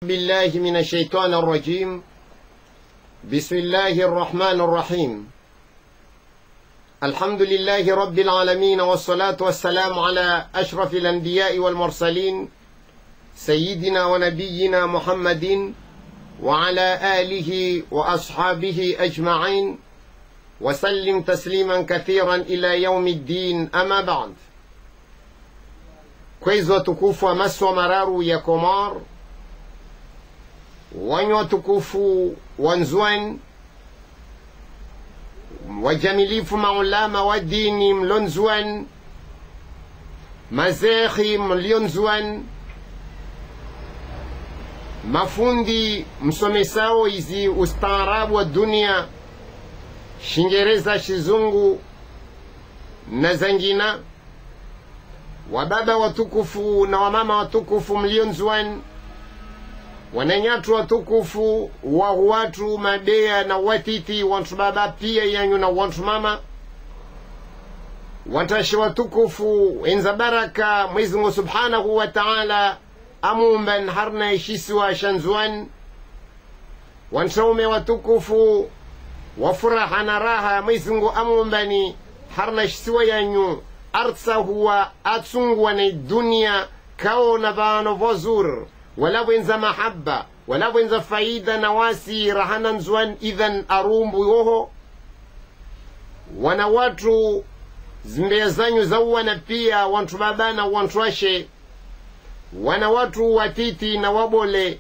بالله من الشيطان الرجيم. بسم الله الرحمن الرحيم. الحمد لله رب العالمين، والصلاة والسلام على أشرف الأنبياء والمرسلين سيدنا ونبينا محمد وعلى آله وأصحابه أجمعين، وسلم تسليما كثيرا إلى يوم الدين. أما بعد، kwezi watukufu wa Maswa Mararu ya Komar, wanyi watukufu wa Nzwan, wajamilifu maulama wa dini mlo Nzwan, mazekhi mlio Nzwan, mafundi msomesao izi ustaarabu wa dunia, Shingereza, Shizungu na zangina, wababa watukufu na wamama watukufu mlio Nzwan, wananyatu watukufu wa watu mabea na watiti, wantu baba pia yanyu na wantu mama, watashi watukufu enza baraka Mwenyezi Mungu Subhanahu wa Ta'ala amumban harna ishisiwa shanzwan, wanshaume watukufu wa furaha na raha Mwenyezi Mungu amumbani harna ishisiwa yanyu artsa huwa atsungu na dunia kao na bano vozur wala wenza mahabba wala wenza faida na wasi rahana Nzwan. Idhan arumbu yoho wana watu zimbea zanyu zawana pia wantu babana wantu ashe, wana watu watiti na wabole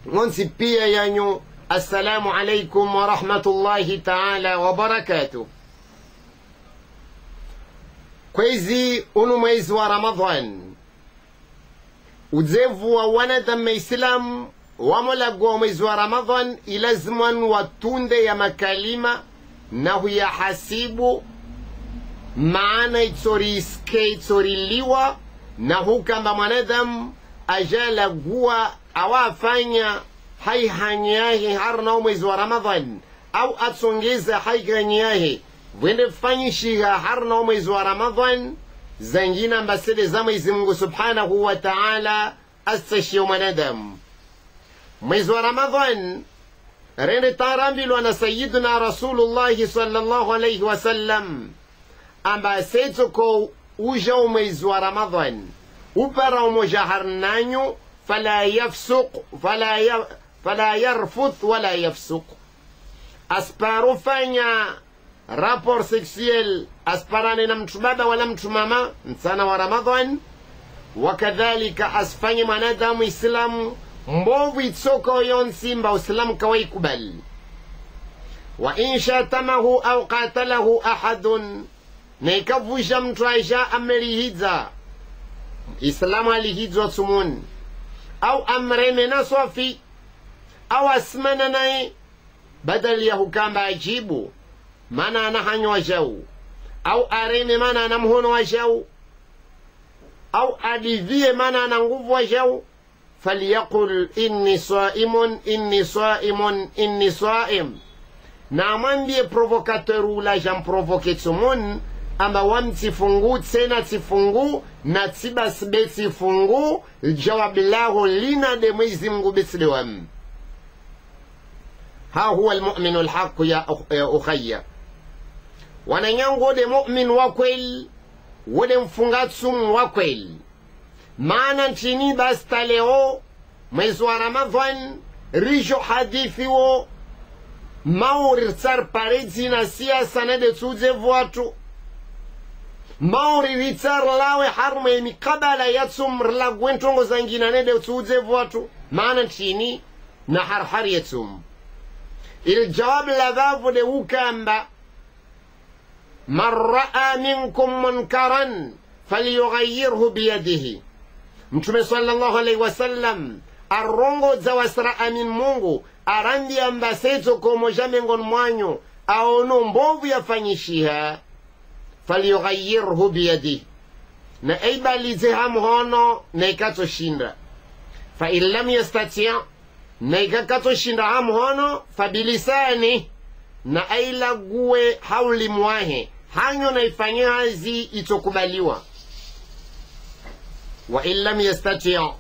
ngonsi pia yanyu. Assalamu alaikum wa rahmatullahi ta'ala wa barakatuh. Kwezi unu mwezi wa Ramadhan, uzevu wa wanadamu Islam wamolagwa mwezi wa Ramadhan ilazman watunde ya makalima na huya hasibu maana itoriske itoriliwa na hukamba mwanadamu ajalagua awafanya haihanyahe harna mwezi wa Ramadhan au atsongeza haiganyahe wende fanyishiga harna mwezi wa Ramadhan zangina mbasede za Mwenyezi Mungu Subhanahu wa Ta'ala astashio mwanadamu. Mwezi wa Ramadhan rende tarambilwa na Sayyiduna Rasulullah sallallahu alayhi wasallam, amba setuko uja mwezi wa Ramadhan upara umoja harnanyu fala yafsuq fala yarfuth wala yafsuq, asparufanya rapport sexuel asparane na mtu baba wala mtu mama msana wa Ramadhan, wakadhalika asfanye mwanadamu Islamu mbovu itsoko yonsi mba Islamu kawai kubali. Wa insha tamahu au qatalahu ahadun, na ikavusha mtu aisha amerihidza Islamu alihidza sumun au amreme na sofi au asmana nae badali ya hukamba ajibu mana anahanyo wa jau au areme mana ana mhono wa jau au adivie mana ana nguvu wa jau, faliyakul inni saimun inni saimun inni saim, na amambie provokateur ula jam provoke tsumun ama wam tifungu tsena tifungu na tibasbe tifungu jawab lahu lina de Mwenyezi Mungu bisliwam. Ha huwa almu'minu alhaq ya ukhayya, wananyango de mu'min wa kweli wode mfungatsum wa kweli. Maana nchini basta leo mwezi wa Ramadhan rijo hadithi wo mauri tsar parezi na siasa na de tuze watu mauri ritsar lawe harme mikabala yatsum rla gwentongo zangina ne de tuze watu. Maana nchini na harhar yatsum iljawab ladhavu de ukamba من رأى منكم منكرا فليغيره بيده. Mtume sallallahu alaihi wasallam arongo za wasraa min Mungu arandi ambaseto komo jamengon mwanyo aono mbovu yafanyishiha falyughayyirhu biyadihi, na aibalize hamhono na ikatoshinda. Fa in lam yastati', na ikakatoshinda hamhono fabilisani, na ailague hauli mwahe hanyo na ifanye hazi itokubaliwa. Wa in lam yastati',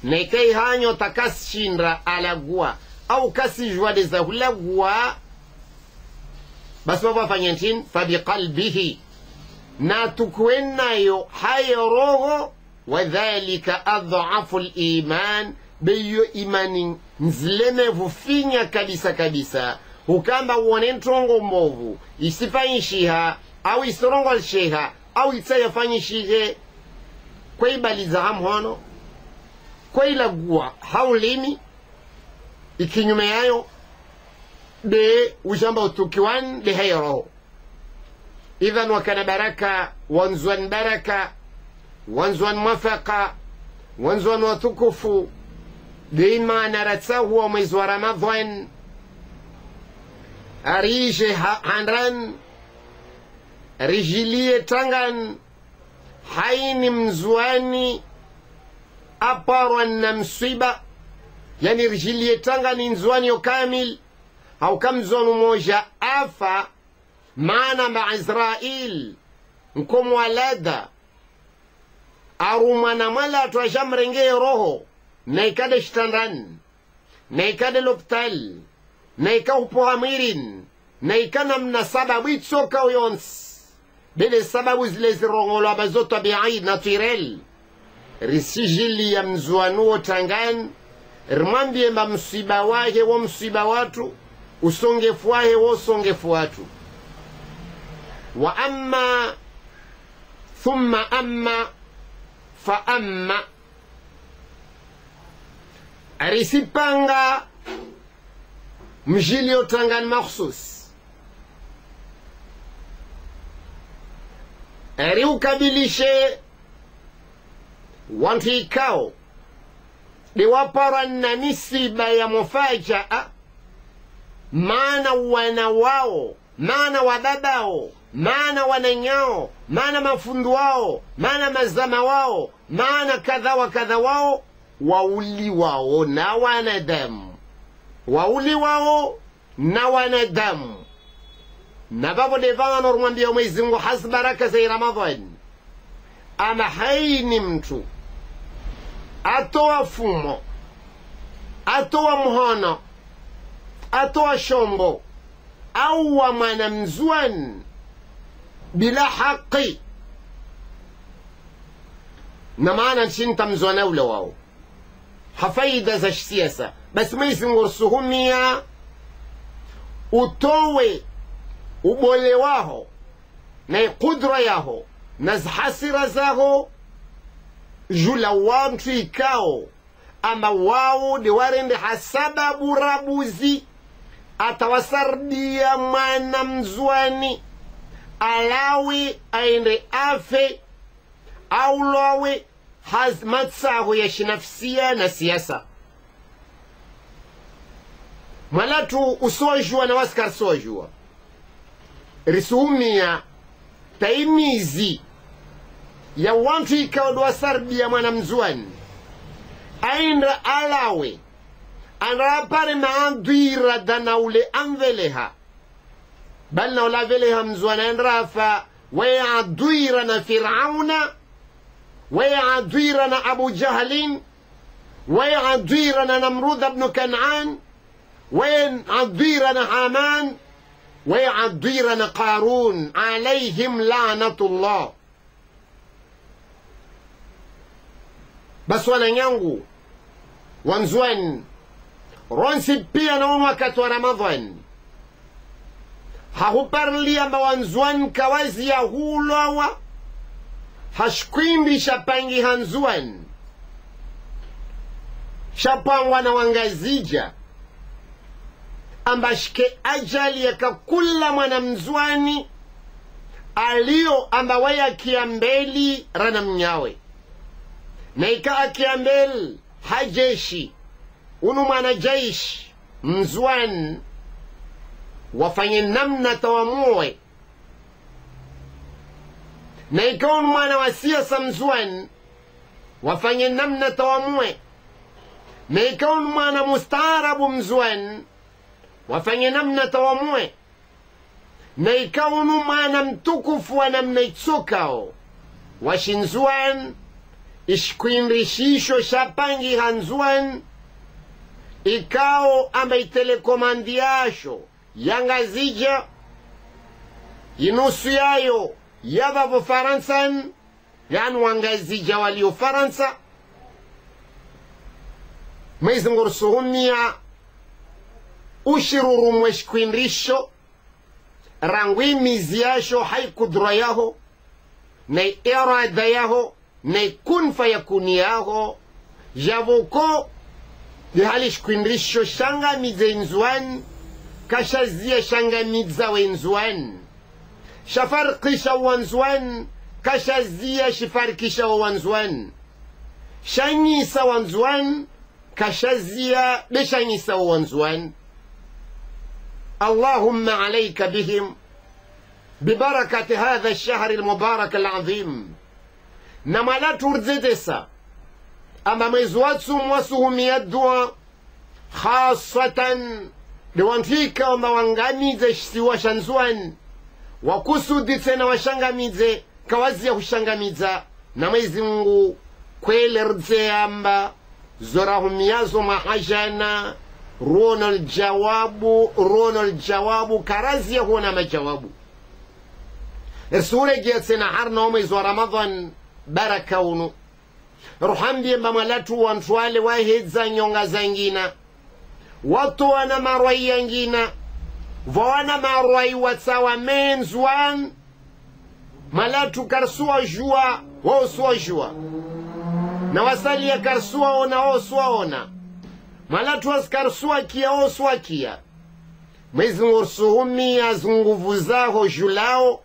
nekei hanyo takashinra alagua au kasijwa de zahulagua basi wafanya nini fabiqalbihi na tukwenayo hayo roho wadhalika adhafu liman beyo imani nzlemevu finya kabisa kabisa ukamba uone ntongo mbovu isifanyishiha au isorongolsheha au itsayafanyishike kwaibaliza hamhono kwailagua haulimi ikinyume yayo de ujamba utukiwan de hayro idhan wakana baraka wanzwan baraka wanzwan mafaqa wanzwan watukufu ديما نرتسوه mwezi wa Ramadhan arije handran rijilie tangan haini mzwani aparwan na msiba yani rijilie tangan mzwani yo kamil au kamzwanu moja afa maana ma Israel nkomu walada arumana mala tuajamrenge roho naikade shtandan naikade loptal naika upohamirin naikana mna sababu itsoka uyons bele sababu zile zirongolo abazoto biai naturel risijili ya mzuanuo tangan rimwambie mba msiba wahe wo msiba watu usongefu wahe wo songefu watu wa amma thumma amma fa amma arisipanga mjilio tangan makhsus ari ukabilishe wantu ikao de waparanna nisiba ya mufajaa maana wana wao maana wababao maana wananyao maana mafundu wao maana mazama wao maana kadha wa kadha wao wauli wao na wanadamu wauli wao na wanadamu na babo devana normwambia Mwenyezi Mungu hasbaraka za Ramadhan ama haini mtu atoa fumo atoa mhono atoa shombo au wa mwanamzwan bila haki na maana nshinta mzwana ule wao hafaida za siasa basi Mwenyezi Mungu rusuhumia utowe ubole waho na kudra yaho na hasira zaho jula wantu ikao ama wao de warende hasababu rabuzi atawasardia mwana mzwani alawi aende afe au lawe hazmatsaho ya shinafsia na siasa malatu usojua na waskar sojua risumia taimizi ya wantu ikaodwa sarbia mwana mzwani aindra alawe anrapare maandwira danaule anveleha bal na ulaveleha mzwana anrafa wayadwira na Firauna wayadwira na Abu Jahlin wayadwira na Namrud ibn Kan'an wayadwira na Haman wayadwira na Qarun alayhim la'natullah bas wananyangu wanzwan ronsi pia na wakati wa Ramadhan hahuparli amba wanzwan kawazi ya hulawa hashkwimbi shapangi hanzwan shapangwa na wangazija amba shike ajali ya kakula mwana mzwani alio amba waya kiambeli rana mnyawe na ika kiambeli hajeshi unu mwana jaish mzwan wafanye namna tawamue na ikawa mwana wa siasa mzwan wafanye namna tawamue na ikawa mwana mustaarabu mzwan wafanye namna tawamue na ikawa mwana mtukufu wa namna itsukao washinzwan ishkwindishisho shapangi hanzuan ikao amba itelekomandi yasho yangazija inusu yayo yabavo faransan yani wangazija walio faransa mwezi ngursuhumia ushirurumwe shkwindisho rangwi mizi yasho haikudra yaho na irada yaho na kun fayakuni yaho javoko dihali shkwindisho shanga mize nzuan kashazia shanga miza wenzuan shafarqisha wanzuan kashazia shifarqisha wanzuan shanyisa wanzuan kashazia beshanyisa wanzuan اللهم عليك بهم ببركة هذا الشهر المبارك العظيم نما لا ترزدسا أما مزواتهم وسهم يدوا خاصة لوانفيك وما وانغاميزة شسوا شنزوان وكسود سنة وشنغاميزة كوازية وشنغاميزة نما يزنغو كويل رزيامبا زراهم يازو محاجانا رون الجواب كرازية هنا ما جوابه السورة جيت سنة حرنا وميز ورمضان بركونه روحان بي ممالاتو وانتوالي واحد زنيونغا زنجينا watu wana marwai yangina vawana marwai watsawa menzwan malatu karsua jua wao sua jua na wasali ya karsua ona wao sua ona malatu waskarsua kia wao sua kia mwezi ngursuhumi ya zunguvu zao julao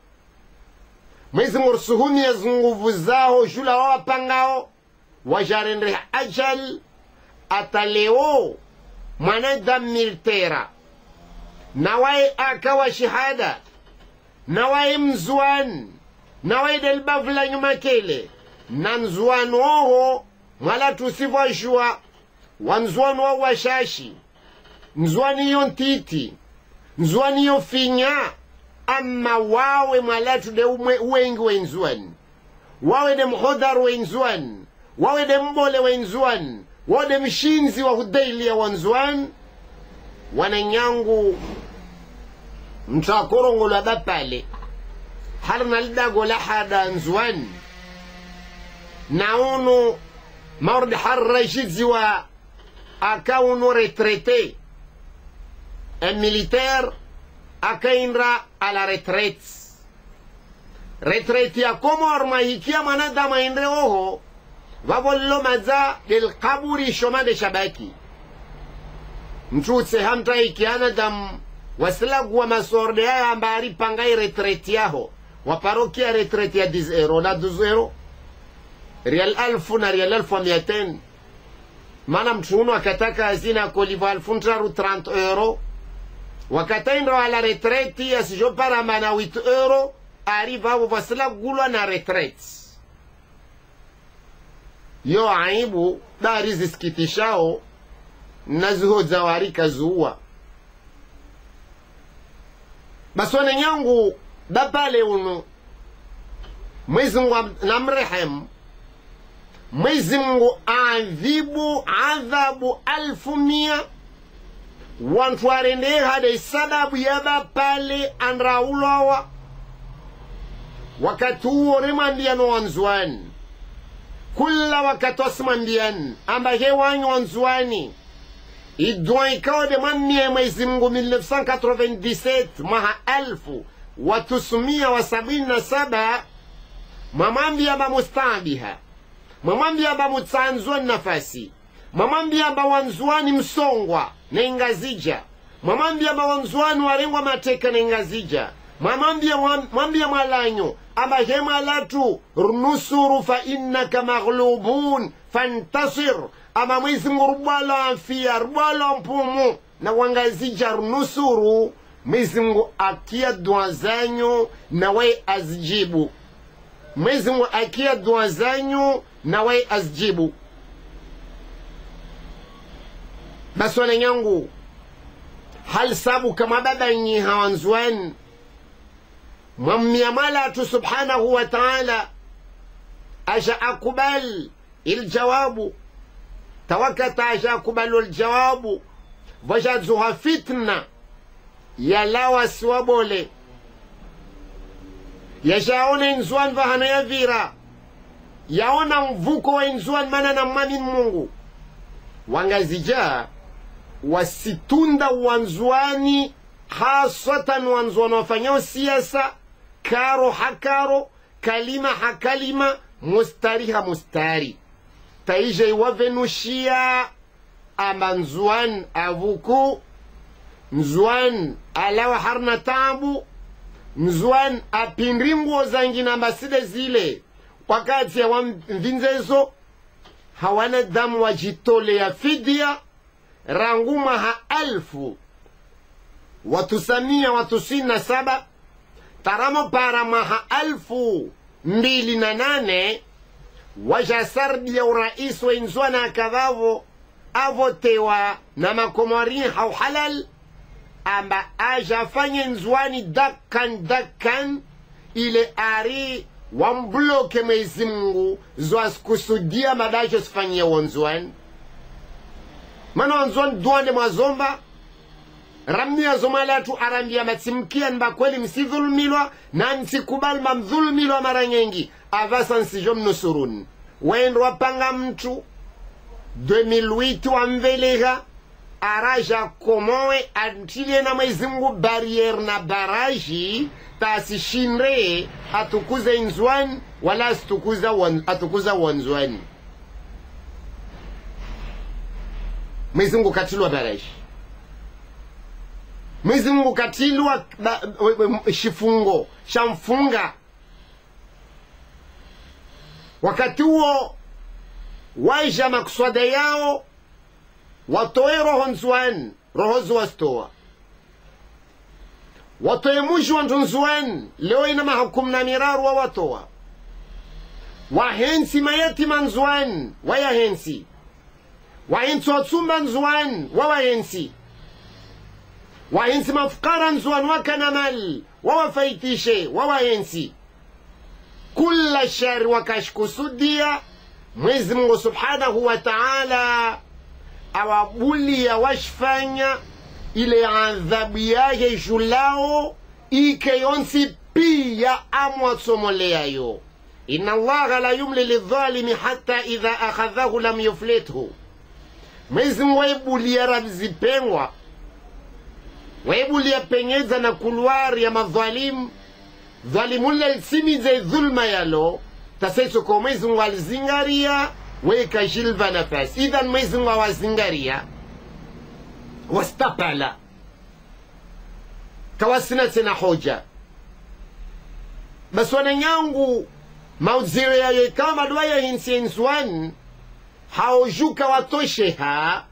mwezi ngursuhumi ya zunguvu zao julao wapangao wajarendre ajal ataleo mwanadamu militera nawaye akawa shahada nawaye mzuan nawaye delbavla nyuma kele na mzuan oho mwala tusivwa jua wanzuan oho washashi mzuani yon titi mzuani yon finya ama wawe mwala tude uwengi wenzuan wawe de mhodar wenzuan wawe de mbole wenzuan wade mshinzi wa hudaili ya wanzuan wananyangu mtakorongo la bapale harna lidago la hada nzuan naunu mardi harrajizi wa akaunu retraité un militaire akainra à la retraite ya komor mahikia manadama indre oho wavollo maza del kaburi shoma de shabaki mtutse hamta ikiana dam wasilagu wa masorde ya ambari pangai retreti yaho wa parokia retreti ya 10 euro na 12 euro rial 1000 na rial 1200 mana mtuno akataka hazina koliva 1030 euro wakataindra wala retreti ya sijopara mana 8 euro arriva wasilagu na retreti yo aibu dari zisikitishao nazuho zawarika zuwa baswane nyangu dabale unu mwezi mungu namrehem mwezi mungu adhabu 1100 wantu warende hade sadabu yaba pale andraulawa wakati huo remandiano wanzuani kula wakati wasimambian amba hewanyu wanzuani idwa ikawa de mamie mwezi mungu 1997 maha 1977 mamambi amba mustabiha mamambi amba mutsanzwa nafasi mamambi amba wanzuani msongwa na ingazija mamambi amba wanzuani warengwa mateka na ingazija mamambi ya malanyo amba hema latu nusuru fa innaka maghlubun fantasir ama mwezi ngurubalo amfia rubalo mpumu na wangazija nusuru mwezi ngu akia duazanyo na we azjibu mwezi ngu akia duazanyo na we azjibu baswana nyangu hal sabu kama baba nyi hawanzuan mwammiamala tu subhanahu wa ta'ala aja akubal الجواب توكت عجا كبالو الجواب وجدزها فتنة يلا وسوابولي يجاون انزوان فهنا يفيرا yaona mvuko wa inzuan mana na mami Mungu wangazija wasitunda wanzuani hasatan wanzuani wafanyao siasa karo hakaro kalima hakalima mustari ha mustari taije wavenushia ama nzuan avuku nzuan alawa harna tabu nzuan apindringuo zangi na mbaside zile wakati ya mvinzezo hawana damu wajitole ya fidia ranguma ha 1997 taramo para maha 2008 wajasardi ya urais wa inzuana akadhavo avotewa na makomori hau halal amba ajafanye nzuani dakan ile ari wambloke Mwenyezi Mungu kusudia madacho sifanyia wanzuani mana wanzuani duande mwazomba ramia zomalatu arambia matimkia nba kweli msidhulumilwa na nsikubali mamdhulumilwa mara nyingi avasa nsijo mnusuruni wendo wapanga mtu 2008 wamvelega araja komowe antilie na Mwenyezi Mungu barriere na baraji tasishindre atukuza inzwani wala atukuza wanzwani. Mwenyezi Mungu katilwa baraji, Mwenyezi Mungu katilwa shifungo shamfunga. Wakati huo waija makuswada yao watoe roho nzwani, roho zuwastoa watoe muji wa nzwani. Leo ina mahukumu na miraru wa watoa wahensi mayatima nzwani wayahensi, wahensi watsumba nzwani wawahensi, wahensi mafukara nzwani wakana mali wawafaitishe wawahensi. Kula shari wakashkusudia Mwenyezi Mungu subhanahu wa ta'ala awabulia washfanya ile adhabu yake julao ike yonsi pia amwatsomoleayo. Inna Allaha la yumli lidhalimi hatta idha akhadhahu lam yuflithu. Mwenyezi Mungu waibulia rabzipengwa, waibulia penyeza na kulwari ya madhalimu dhalimule simize dhulma yalo taseso kwa Mwenyezi Mungu alizingaria weka jilva nafasi. Idhan Mwenyezi Mungu awazingaria wastapala kawasina tena hoja bas wananyangu mauzire ya kama dua ya hinsienswan haojuka watosheha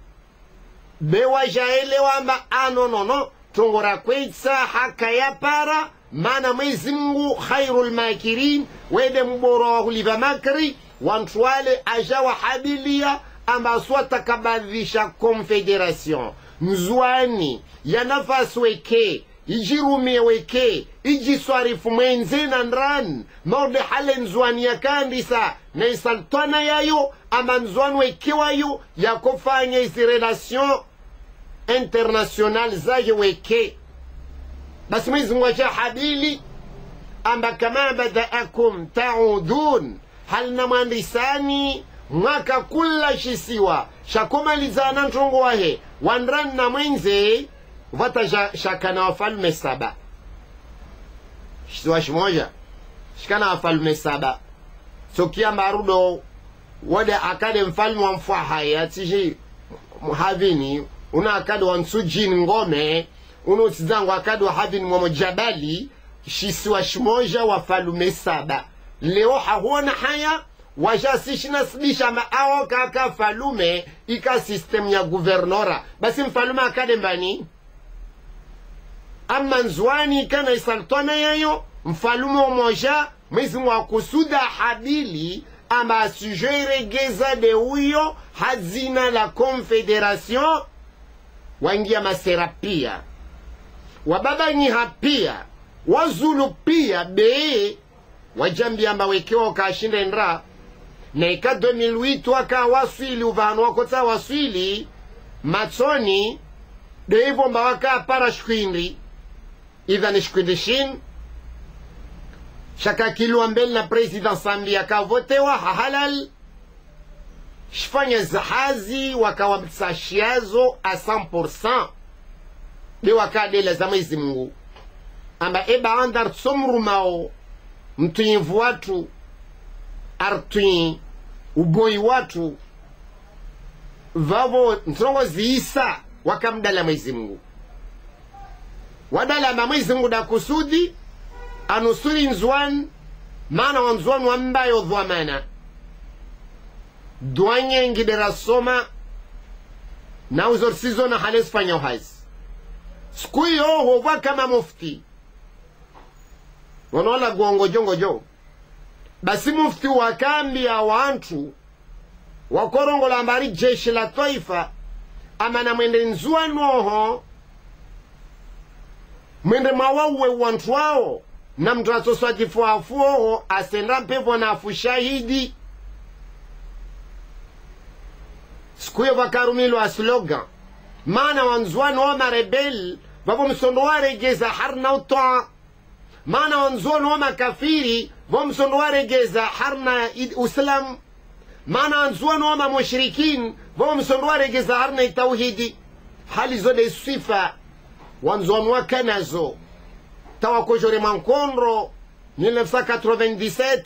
bewa jaelewa amba anonono tongora kwetsa haka ya para mana Mwenyezi Mungu khairul makirin wede mbora wa kuliva makri wantwale ajawa habilia amba swata kabadhisha confederation nzwani ya nafasi weke ijirumie weke ijiswarifu mwenzena ndran morde hale nzwani ya kandisa na isaltwana yayo ama nzwani weke wayo ya kufanya isi relation international zaje weke. Basi Mwenyezi Mungu acha habili amba kama badaakum taudun hal na mwandisani mwaka kula shisiwa shakumalizana ntongo wahe wandran na mwenze vata shakana wafalme 7 shisiwa shimoja shikana wafalme 7 sokia marudo wada akade mfalme wa mfahaya atishi muhavini una akade wansujini ngome uno tizangu akade wa havini mwa mojabali shisiwa shimoja wafalme 7 leo hahuona haya wajasishi nasibisha maawo kaka falume ika system ya guvernora basi mfalume akade mbani ama nzwani kana isaltwana yayo mfalume umoja Mwenyezi Mungu akusuda habili ama asujere geza de uyo hazina la confederation wangia masera pia wababa nyiha pia wazulu pia be wajambi amba wekewa kashinda ndra na ika 2008 waka waswili uvanu wakota waswili matsoni devo mbawaka para shkwindri idhani shkwindri shin shaka kilwa mbele na president Sambi akavotewa halal shifanya zahazi wakawabitsashiazo a 100% de wakadela za Mwenyezi Mungu amba eba andar tsomrumao mtuinvu watu artui uboi watu vavo ntrongo ziisa wakamdala Mwenyezi Mungu wadala ma Mwenyezi Mungu da kusudi anusuri nzwan maana wanzwan wambayo dhwamana duanye ngidera soma na uzorsizo na hales fanya uhazi siku hiyo hova kama mufti wanola guongojongojo basi mufti wakambia wantu wakorongo la mbari jeshi la taifa ama na mwende nzuanoho mwende mawawe wantu wao na mtrasoso atifuafuoho asenda mpevo na afushahidi siku hiyo wakarumilo a slogan maana wanzuano wa marebel vavo msondo waregeza harna utoa maana wanzuano wa makafiri vavo msondo waregeza harna uslam maana wanzuano wa mamushrikin vavo msondo waregeza harna tauhidi hali zode sifa wanzuano wa kanazo tawakojore mankondro 1997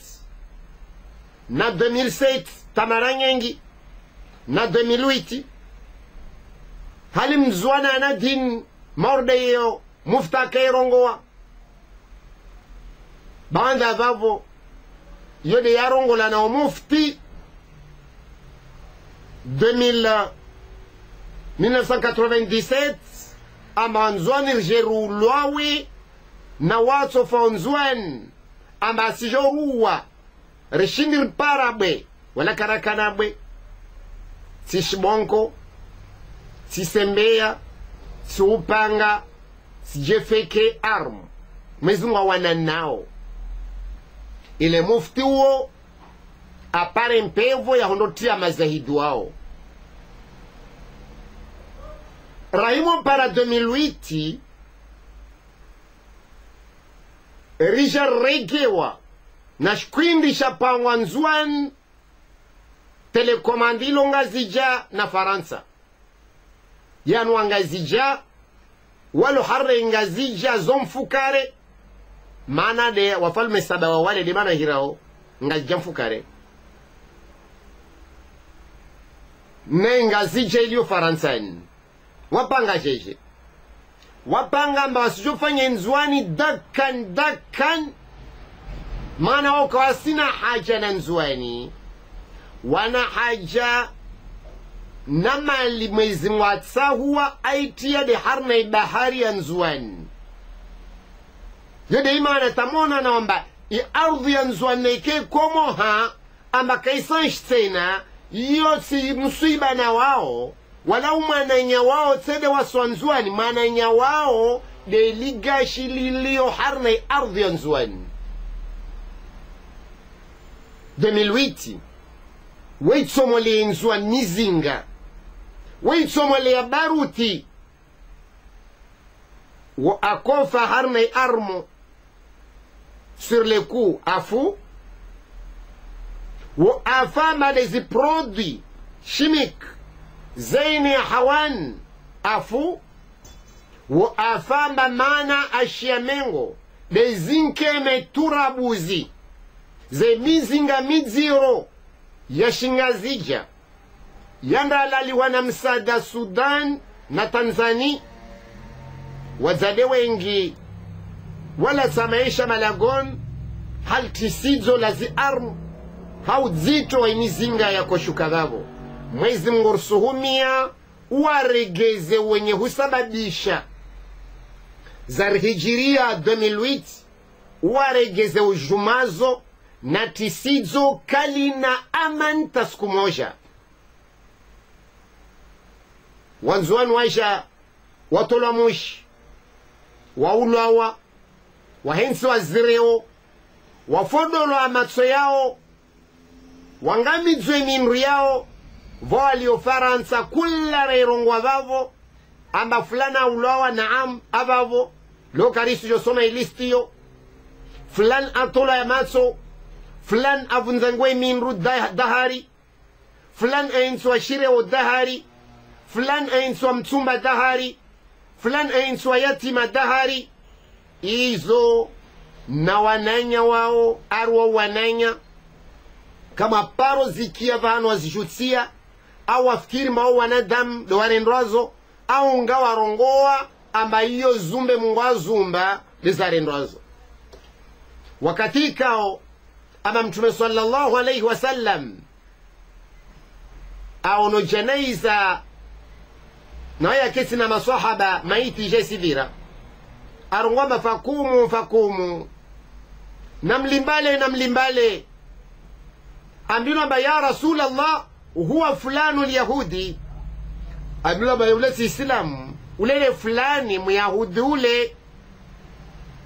na 2007 tamaranyengi na 2008 hali mzwana na din mordeyo mufta kairongowa banda vavo yode yarongola na mufti 1997 amba nzwani rjeru lwawe na watso fonzwan amba sijoruwa rishindir parabwe wala karakanabwe sishibonko sisembea siupanga sijefeke armu mwezunga wana nao ile mufti uo apare mpevo ya hondotia mazahidi wao raimo para 2008 rija regewa na shkwindi shapangwa nzuan telekomandilo ngazija na Faransa yanu ngazija walo harre ngazija zomfukare maana de wafalme saba wa wale de mana hirao ngazija mfukare ne ngazija iliyo Faransani wapanga jeje wapanga mba wasijofanya nzwani dakan maana wako wasina haja na nzwani wana haja na mali Mwenyezi Mungu atsahuwa aitia de harna bahari ya nzwani yode imana tamona naomba i ardhi ya nzwani ike komo ha amba kaisansh tena yosi musiba na wao walau mananya wao tsede waswanzwani mananya wao de ligashi lilio harna ardhi ya nzwani 2008 weitsomole nzwani nizinga weitsomole ya baruti wa akofa harna armo sur le coup afu wa afama des produits chimiques zaini hawan afu wa afama mana ashiamengo bezinkeme turabuzi ze mizinga midziro ya shingazija yandalaliwa na msada Sudan na Tanzania wazade wengi wala samaisha malagon hal tisidzo lazi armu hau zito wa mizinga ya koshuka vavo Mwenyezi Mungu rusuhumia waregeze wenye husababisha zarhijiria 2008 waregeze ujumazo na tisidzo kali na aman tasku moja wanzuani waisha watolwa mushi waulawa wahensi wazireo wafodolo amatso yao wangamizwe minru yao vo waliofaransa kula reirongwa vavo amba fulana ulawa naam avavo lo karisu josoma ilistiyo fulan atola ya maso fulan avunzangwe minru dahari fulan ainswa shireo dahari fulan ainswa mtumba dahari fulan ainswa yatima dahari izo na wananya wao arwa wananya kama paro zikia vano wazishutia au wafikiri mao wanadamu do warendwazo au ngawa rongoa amba iyo zumbe mungu azumba lizarendwazo wakati kao ama mtume sallallahu alayhi wasallam au no janaiza na ya kesi na maswahaba maiti jesivira arungwa fakumu namlimbale ambino ba ya Rasulallah huwa fulanu yahudi ambino ba yule si islam ulele fulani myahudi ule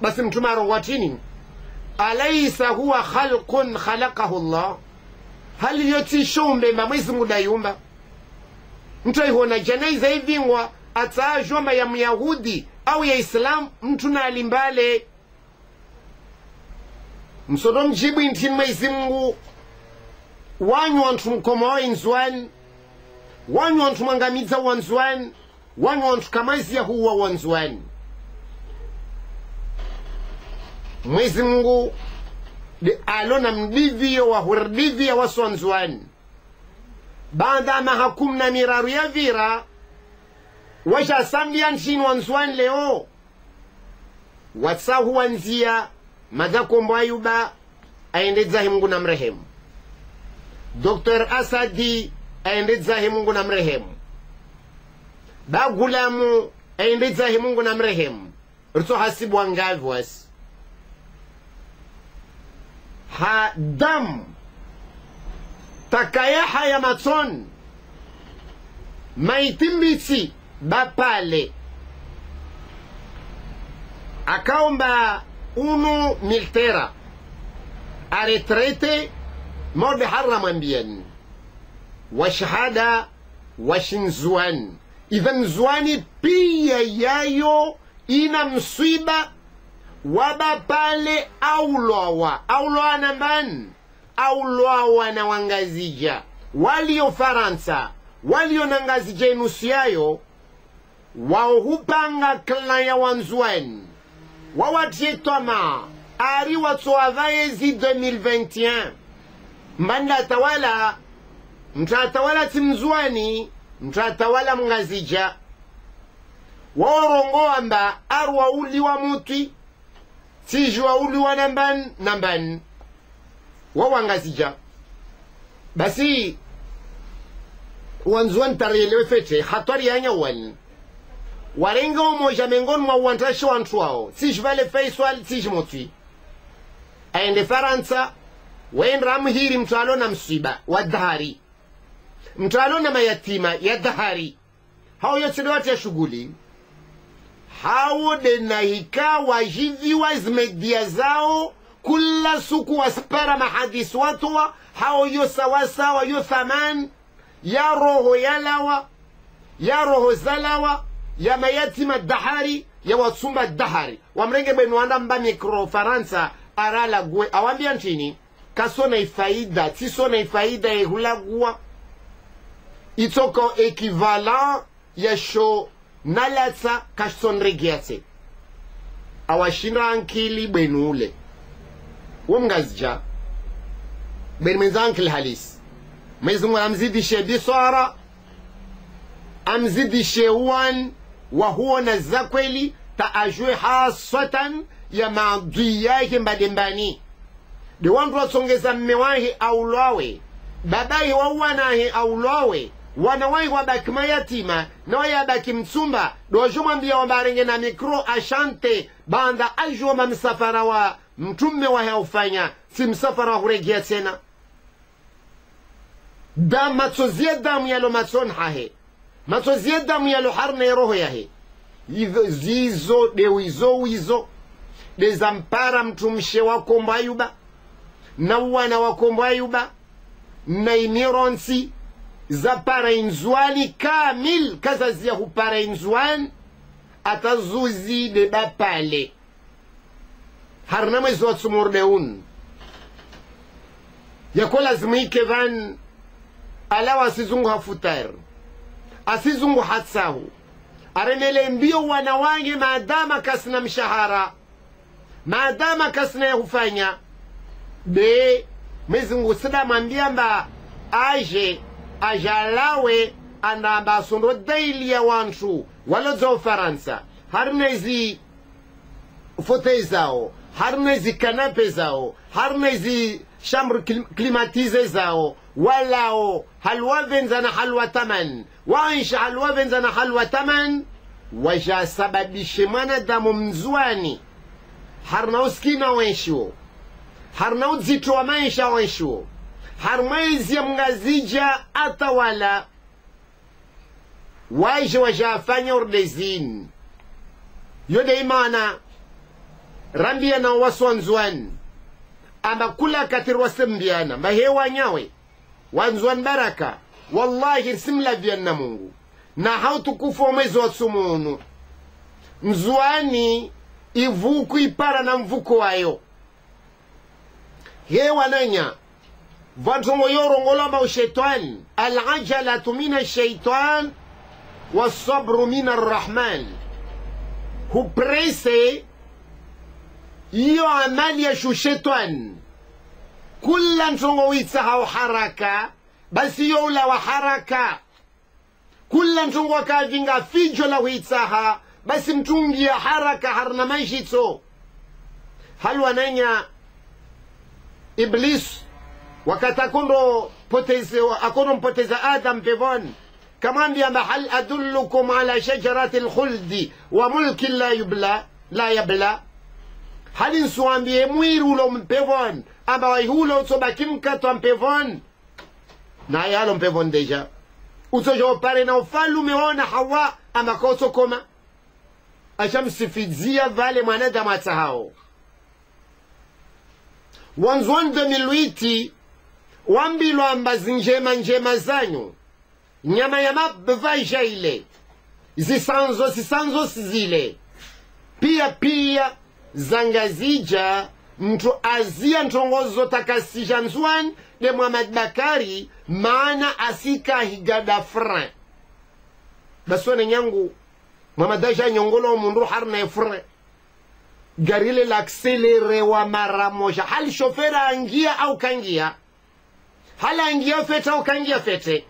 basi mtume arungwa chini alaysa huwa khalqun khalaqahu Allah hali yoti shombe Mwenyezi Mungu dayumba mtu aihona janaiza hivingwa atajomba ya myahudi au ya islam mtu na alimbale msodo mjibu intini Mwenyezi Mungu wanyu wantu mkomoa inzwani wanyu wantu mangamiza wanzwani wanyu wantu kamazi ya huwa wanzwani Mwenyezi Mungu alona mdivio wa hurdivia wasu wanzwani baada mahakum na miraru ya vira washa sambia nchini wanzwani leo watsahu wanzia madhakombo ayuba aendedzahi Mungu na mrehemu Dr. Asadi aendedzahi Mungu na mrehemu Bagulamu aendedzahi Mungu na mrehemu rito hasibu wangavi wasi ha damu takayaha ya matson maitimbiti bapale akaomba unu miltera aretrete morde harama mbiani washahada washinzwani idhan zwani pia yayo ina msiba wabapale auloa nambani auloa na wangazija walio Faransa walio nangazija inusu yayo wao hupanga kla ya wanzwani wawatietoma ari watuavayezi 2021 mbanda tawala mtatawala timzwani mtatawala mngazija waorongo amba arwa uli wa muti tijwa uli wa nambani wawangazija basi wanzwani tarielewe fete hatari yanya wani warenga umoja mengoni mwa uantashi wantu wao tijvale faiswal tijmoti aende Faransa waendra mhiri mtualo na msiba wa dhahari mtualo na mayatima ya dhahari hao yote watu ya shughuli hao denahika wajiviwa zmedia zao kula suku waspara mahadisi watuwa hao yo sawasawa yo thaman ya roho yalawa ya roho zalawa ya mayatima dhahari ya watsumba dhahari wamrenge benu anda mba mikro Faransa arala gwe awambia nchini kasona ifaida tisona ifaida ehulagua itoko equivalent ya sho nalatsa kashonregiatse awashinda ankili benu ule womgazja ben mezankil halis mezungu amzidishe bisara amzidishe wan wa huwa na zakweli taajwe hasatan ya maadui yake mbadembani de wandu watsongeza mmewahi aulwawe babahi wawanahi aulwawe wanawahi wabaki mayatima na wayabaki mtsumba dojumwambia wambarenge na mikro ashante banda ajoma msafara wa mtume wa haufanya si msafara wa kuregia tena da matsozia damu yalo matson hahe matsozia damu yalo harne roho yahe zizo de wizo de zampara mtumshe wa kombo ayuba na wana wa kombo ayuba na imironsi za parainzwani kamil kazazia hu parainzwani atazuzi de bapale harna mwezi wa tsumurdeun yako lazima ikevan alawa asizungu hafutar asizungu hatsahu arenele mbio wanawange maadama kasna mshahara maadama kasna ya hufanya be mezungu sida mambiamba aje ajalawe anda asundo daily ya wanchu walozo Ufaransa harna hizi fote zao harna hizi kanape zao harna hizi chambre climatize zao walao halwa venzana halwa taman waisha halwa venzana halwa taman waja sababishe mwanadamu mzwani harna uskina wenshuo harna uzito wa maisha wenshuo harmaizi ya mngazija atawala waja afanya urdezin yode imana rambia na waswanzwan ama kula katir wasembiana mahewa nyawe wanzwan baraka wallahi simla vyanna Mungu na hautukufu mwezi wa sumunu mzwani ivuku ipara na mvuko wayo hewa nanya vantongo yorongolamba ushetwan alajalatu mina shaitan wasabru mina arrahman huprese iyo amali ya shushetwan kula ntongo witsaha haraka basi yo ula wa haraka kula ntongo kavinga fijo la witsaha basi mtungi ya haraka harna maishito halwa nanya iblis wakatakondo poteze akono mpoteza Adam pevon kamambia hal adullukum ala shajarati alkhuldi wa mulki la yabla hali nsuambie mwirulo mpevon amba waihulo utsobaki mkato mpevon na yalo mpevon deja utojo pare na ufalume ona Hawa amba koso koma ashamsifizia vale mwanadamu atahao wanzwan 2008 wambilo amba njema zanyu nyama ya mabvaja ile zisanzo zile pia zangazija mtu azia ntongozo takasija nzwan de Muhammad Bakari maana asika higada fran basone nyangu Muhammad aja nyongolo mundu harna efre garile l'accéléré wa mara moja hal shofera angia au kangia hal angia fete au kangia fete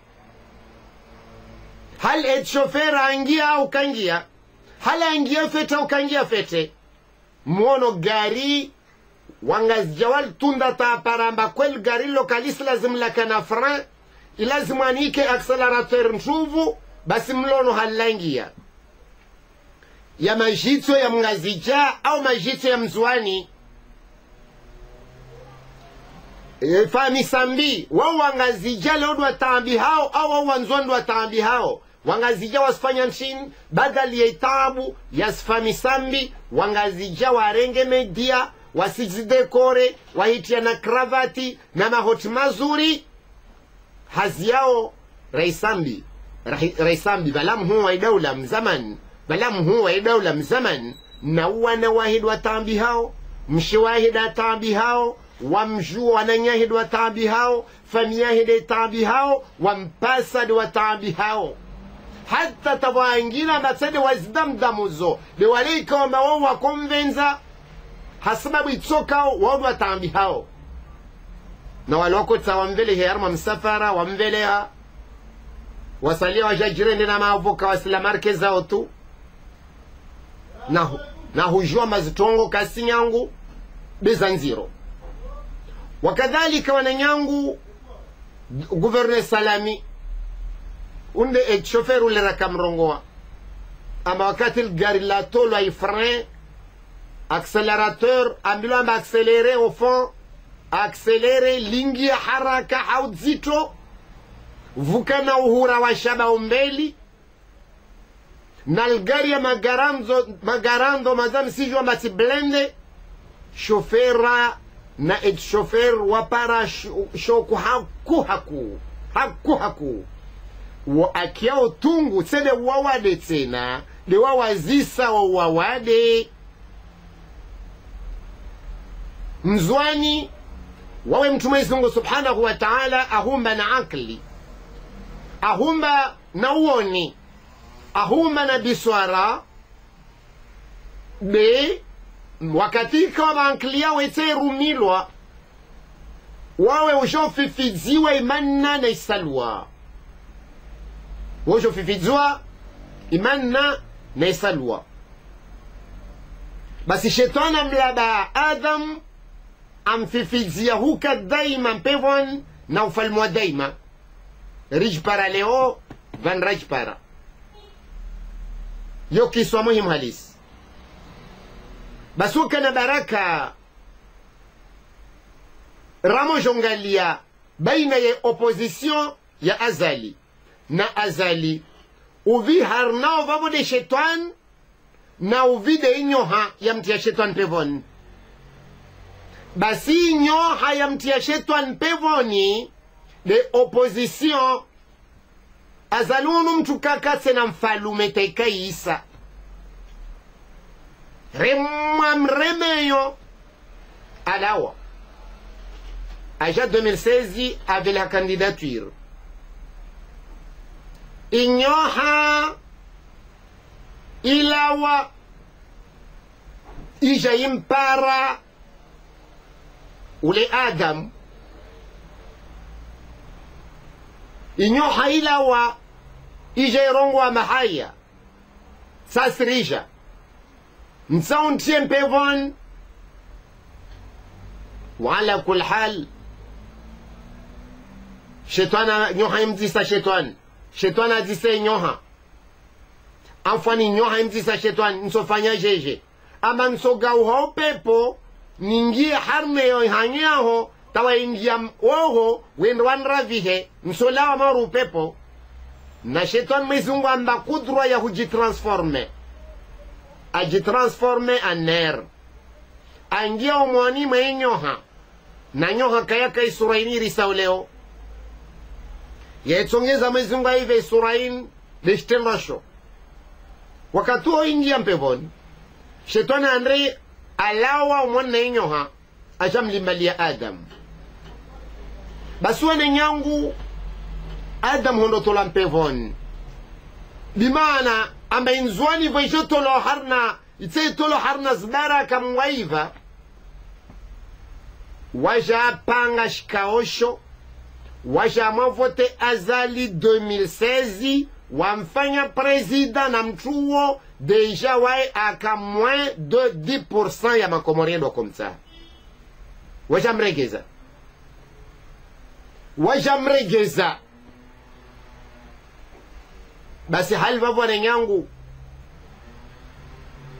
hal et shofera angia au kangia hal angia fete au kangia fete mwono gari wangazjawal tunda ta paramba kwel gari lokalis lazim lakana fran ilazim anike accelerateur mshuvu basi mlono halangia ya majitso ya mngazija au majitso ya mzwani fami sambi wao wangazija leo watambi hao au wao wanzwando watambi hao wangazija wasifanya nchini badali ya itabu ya fami sambi wangazija warenge media wasijidekore wahitia na kravati na mahoti mazuri hazi yao raisambi balam huwa idaula mzaman balam huwa idaula mzaman na wana wahid watambi hao mshawahid watambi hao wamjua wananyahid watambi hao famiyahid watambi hao wampasad watambi hao hata tawaangina matsede wazdamdamuzo de walika wa mawa wakonvenza hasababu itsoka wao watambi hao na waloko tawambele herma msafara wamveleha wasalia wajajirende na maavoka wasila markeza otu na hujua mazitongo kasi nyangu bezanziro wakadhalika wananyangu gouverneur Salami unde chauffeur ule rakamrongoa ama wakati gari la tolo ay frein accélérateur ambilo amba accélérer au fond accélérer lingi ya haraka haudzito vukana uhura wa shaba umbeli nalgari ya magarando mazam sijwa mati blende shofera na ed chauffeur wapara shoku haku wa akia otungu tsede wawade tena de wawazisa wawade mzwani wawe Mwenyezi Mungu Subhanahu wa Ta'ala ahumba na akli, ahumba na uoni, ahumba na biswara be wakati kama akli yao ete rumilwa wawe ushofifiziwa imanna na isalwa, ushofifiziwa imanna na isalwa. Basi shetani mlaba Adam amfifizia huka daima mpevon na ufalmu wa daima rijpara leo van rajpara yo kiswa muhimu halisi. Basuka na baraka ramo jongalia baina ya opposition ya azali na azali uvi harnao vavo de shetan na uvi de inyoha ya mtia shetan pevon. Basi nyoha ya mtia shetan pevoni de opposition azalunu mtu kakatse na mfalume teka isa remremeyo alawa aja 2016 avec la candidature inyoha ilawa ija impara ule Adam inyoha ilawa ija irongwa mahaya sasrija nsauntie mpevon. Wala kul hal shetana nyoha imzisa shetana azise nyoha amfani nyoha imzisa shetani nsofanya jeje ama nsoga uho pepo ningie harme yo hanyaho tawa ingia oho wendo wanravihe nsolawa maru pepo na shetani mizungu amba kudra ya hujitransforme ajitransforme aner angia umwani mwe nyoha na nyoha kayaka isuraini risauleo yaitsongeza mizungu hive isuraini lishtenrasho wakati huo ingia mpevoni shetani andre alawa umwana nyoha ajamlimbalia Adam. Basi wane nyangu Adam hondo tola mpevoni bimana amba inzwani vajyo tolo harna ite tolo harna zbara kamwaiva waja panga shikaosho waja mavote azali 2016 wamfanya president na mchuo deja wae aka moins de 10% ya makomorien do komsa waja mregeza basi hali vavo nyangu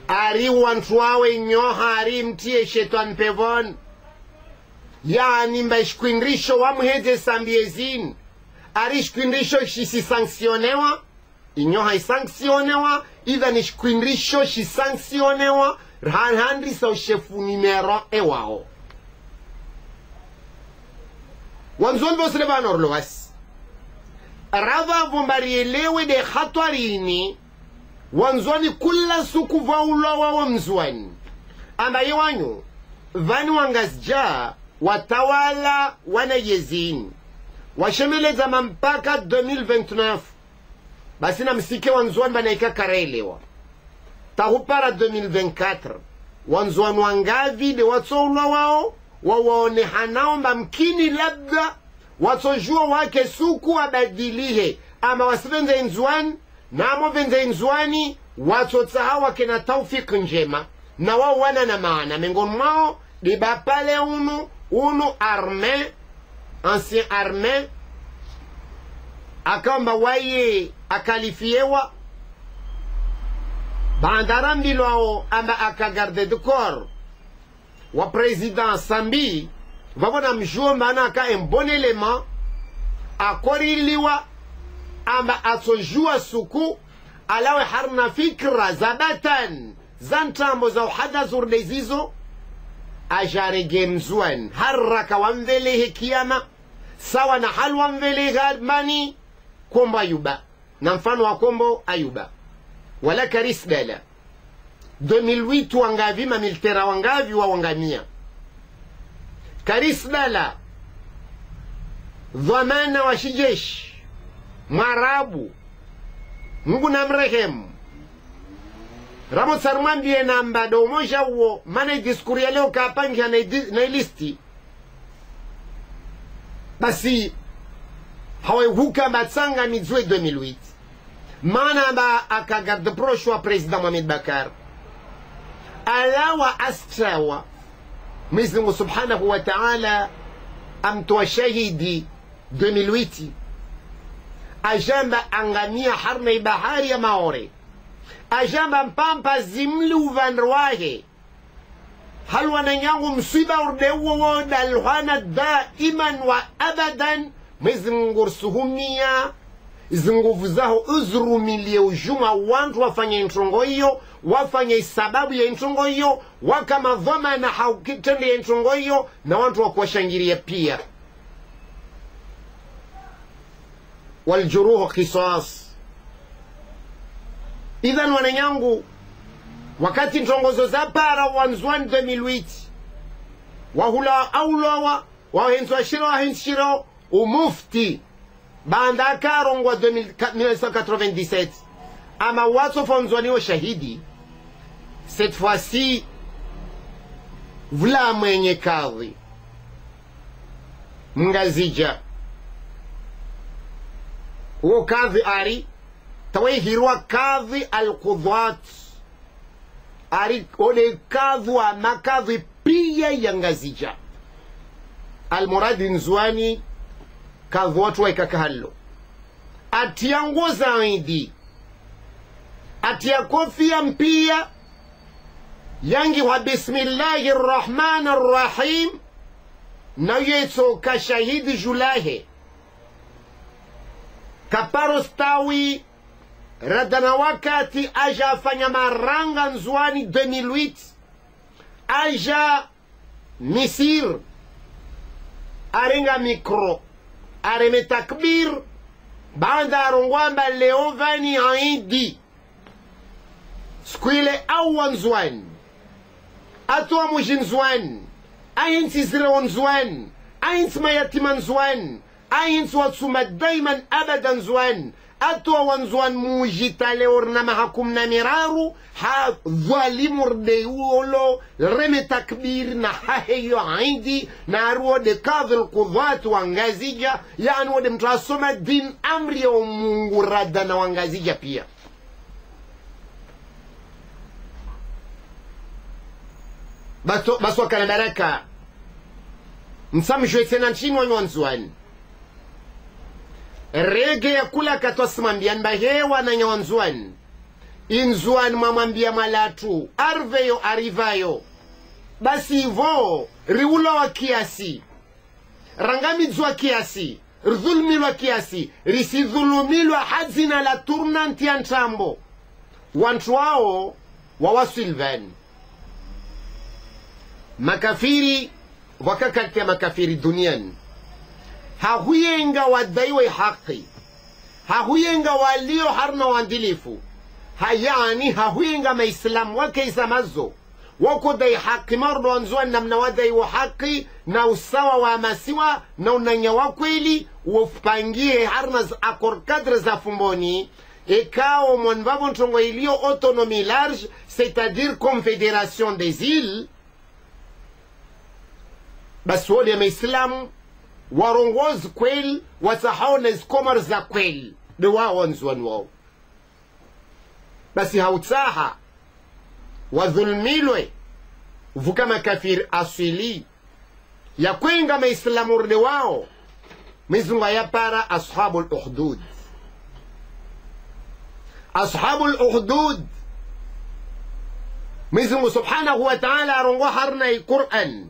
ari wantwawe nyoha ari mtie shetani pevon yani mbashkwindrisho wamuheze sambiezin ari shkwindrisho shisi sanksionewa inyoha isanksionewa idha ni shkwindrisho shisanksionewa handri sa ushefu numero ewao wamzoni vosile vanorlo basi rava vombarielewe de khatwarini wanzwani kula suku vaulwa wawo mzwani amba yewanyu vani wangazja watawala wana yezini washemeleza mampaka 2029 basi na msike wanzwani banaika karelewa tahupara 2024 wanzwani wangavi de watsoulwa wao wawaone hanaomba mkini labda watojua wake suku abadilihe ama wasivenze inzwani na amo venze inzwani watotsaha wake na taufik njema na wao wana na maana mengoni mwao dibapale unu arme ancien arme akamba waye akalifiewa bandarambilo ao amba akagarde de corps wa president Sambi vavona mjuo mana aka un bon élément akoriliwa amba atojua suku alawe harna fikra zabatan zantambo za uhada zurdezizo ajarege mzuan haraka wamvelehe kiyama sawa na hal wamvelehe garbani kombo ayuba na mfano wa kombo ayuba wala karis dala 2008 wangavi mamilitera wangavi wa wangamia karis dala dhamana wa shijeshi mwarabu Mungu na mrehemu Ramo sarmambie namba do moja uo mana diskuri ya leo kapangia na listi basi hawe huka batsanga mizwe 2008 mana ba akagarde proche wa president Mohamed Bakar alawa astrawa Mwenyezi Mungu Subhanahu wa Ta'ala amtoa shahidi 2008 ajamba angamia harna bahari ya Maore ajamba mpampa zimli uvanrwahe halwa na nyangu msiba urdewo wadalwana daiman wa abadan Mwenyezi Mungu rusuhumia zinguvu zaho uzrumilie ujuma wantu wafanye intongo hiyo wafanye sababu ya intongo hiyo wakama dhama na haukitende ya intongo hiyo na wantu wakuwashangiria pia waljuruhu qisas idhan wananyangu wakati ntongozo za para wanzwan 2008 wahula aulawa wahenzwa shiro wahenshiro umufti banda karongwa 1997 ama watu fonzwaniwa shahidi cette fois-ci vula mwenye kadhi mngazija uo kadhi ari tawehirwa kadhi al-Qudhat ari ode kadhi wa makadhi pia ya ngazija al-Muradi Nzwani kadhi watu wa ikakahallo atiangoza zaidi atia kofia mpia yangi wa bismillahirrahmanirrahim na yeso kashahidi julahe kaparo stawi radana wakati aja afanya maranga Nzwani 2008 aja misir arenga mikro areme takbir banda arongwamba leovani aidi skwile awa Nzwani atwa mujin Nzwani ayinti zira Nzwani ayinti mayatima Nzwani ayinti watsuma daiman abada Nzwani atwa wanzwan mujita leorna mahakum na miraru ha dhalimur de uolo reme takbir na haheyo aidi na arwo de kadhil Qudhat wangazija yani wade mtasoma din amri ya Mungu rada na wangazija pia baso wakana baraka msamishwe tena nchini wanyo Nzwani rege ya kula katwasimambia mbahewa na nyawanzwani Inzwani mwamambia malatu arveyo arivayo basi hivo riula wa kiasi rangamizwa kiasi rdhulmilwa kiasi risidhulumilwa hazina la turnanti ya ntambo wantu wao wawasilvani makafiri wakakatia makafiri duniani hahuyenga wadaiwe haki hahuyenga walio harna wandilifu hayani hahuyenga maislamu wake isamazo wako dai haki mardo wanzuani namna wadaiwa haki na usawa wa masiwa na unanya wakweli upangie harna za akor kadre za fumboni ekao mwanvavo ntongo ilio autonomie large c'est-à-dire confédération des îles basi wole ya maislamu warongozi kweli wasahau na zikomar za kweli de wao Nzwani wao basi hautaha wadhulmilwe vuka makafiri asili ya kwenga maislamu rde wao mizunga ya para ashabul uhdud mizungu subhanahu wa ta'ala arongo harna Qur'an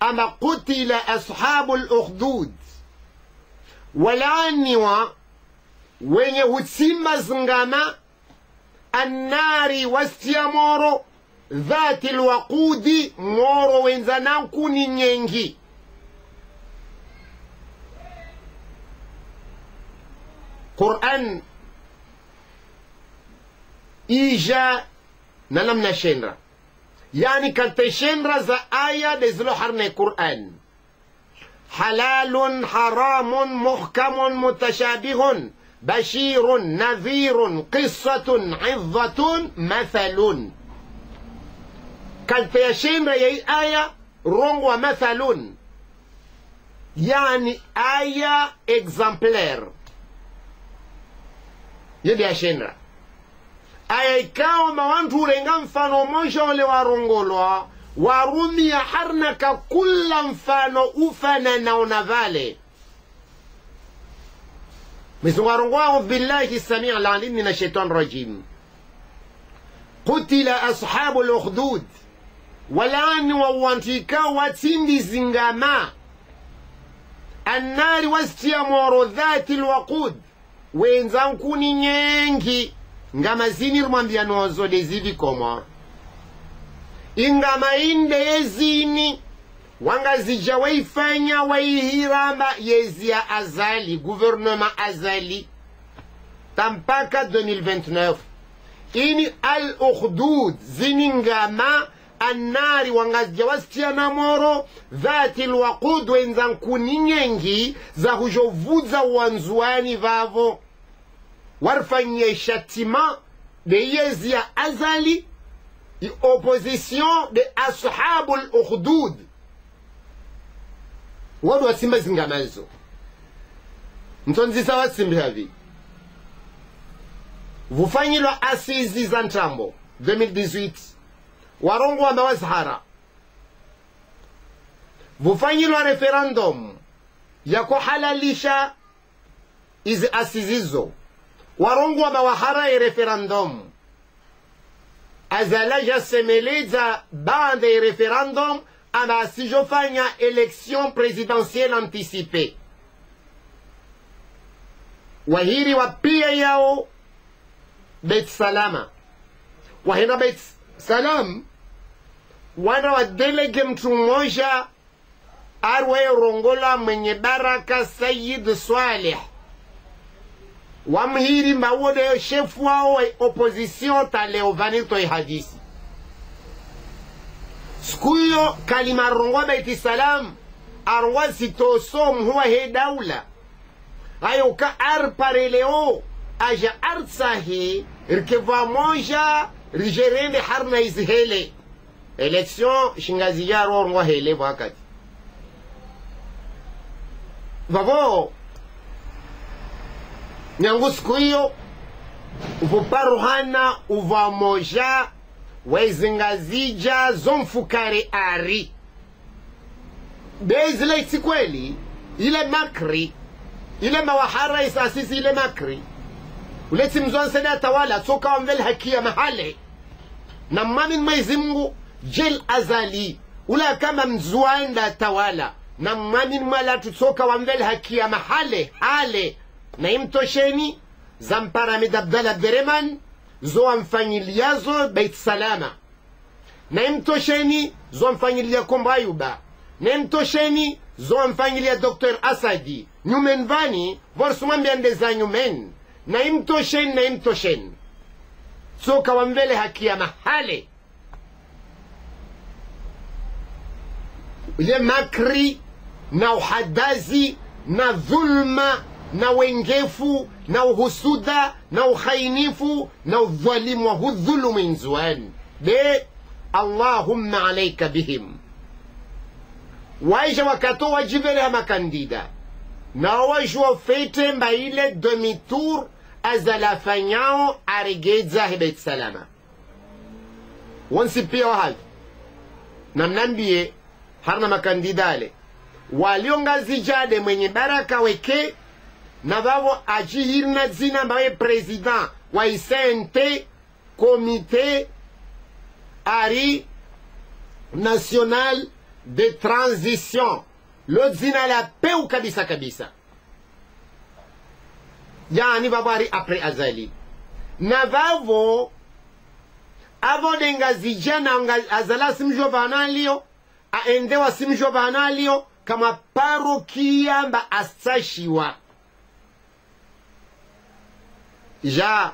أما قتل أصحاب الأخدود ولعنوا وين يهتم زنغاما النار واستيامورو dhati lwaqudi moro wenzananku ni nyengi. Quran ija na namna shenra, yani kalte shenra za aya dezilo harne Quran. حلال حرام محكم متشابه بشير نذير قصة عظة مثل. كالت يشين رأي آية رونغ مثل، يعني آية exemplaire يدي يشين رأي آية كاو ما وانتو رنغان فانو موشا ولي warongolwa warumi ya harnaka kula mfano ufana na unavale. Mizungarungu a'udhu billahi as-sami' al-alim min ash-shaytan rajim. Qutila ashabu al-ukhdud, walani wawantika watindi zingama annari wastia moro dhati al-waqud wenzanku ni nyengi ngama zinir mwambia nozo dezivi koma ingama inde yezini wangazija waifanya waihirama yezi ya azali gouvernement azali tampaka 2029 ini al-ukhdud ziningama annari wangazija wastia na moro dhati al-waqud wenzanku ni nyengi za hujovuza wanzuani vavo warfanye shatima de yezi ya azali opposition de ashabul ukhdud wadu wasimba zingamazo mtonzisa wasimbi havi vufanyilwa asizi za ntambo 2018 warongo wa mawazhara vufanyilwa referendum ya kuhalalisha izi asizizo warongo wa mawahara ya referendum azalaja semeleza bande ya referendum ama asijofanya election presidentielle anticipée wahiri wa pia yao Bet Salama wahina Bet Salam wana wa delege mtu mmoja arwe rongola mwenye baraka Sayyid Swaleh wamhiri mawode shefu wao opposition taleovani toi hadisi skuyo kalima rongwa Bet Salam arwa sitosom huwa he daula ayo ka ar pareleo aja artsahi rikeva moja rigerende harna izhele election shingaziya rongwa hele wakati vavo nyangu siku hiyo uvuparuhana uva moja wezingazija zomfukare ari bezile iti kweli ile makri ile mawahara isasisi ile makri uleti mzwan sada tawala toka wamvel hakia mahale na mamin maizimgu jel azali ula kama mzwanda tawala na mamin mala tutoka wamvel hakia mahale hale na imtosheni Zamparamid Abdal Abderrahman zo amfanyiliazo Bet Salama na imtosheni zo amfanyilia Kombayuba na imtosheni zo amfanyilia Dr. Asadi nyumen vani vorsumambi andeza nyumen na imtosheni soka wamvele hakia mahale ile makri na uhadazi na dhulma na wengefu na uhusuda na ukhainifu na udhalimu wa hudhulumu inzuan de Allahumma alayka bihim waisha wakatoa jivele hama kandida na wajua fete mba ile demi-tour azalafanyao aregeza Bet Salama wansi pia wahali na mnambie harna makandida ale walionga zijade mwenye baraka weke na vavo ajihirna zina mbawe president wa ICNT comité ari national de transition lo zina la peu kabisa kabisa yani vavo ari apres azali na vavo avo denga zijana azala simjo banalio aendewa simjo banalio kama parokia mba astashiwa ja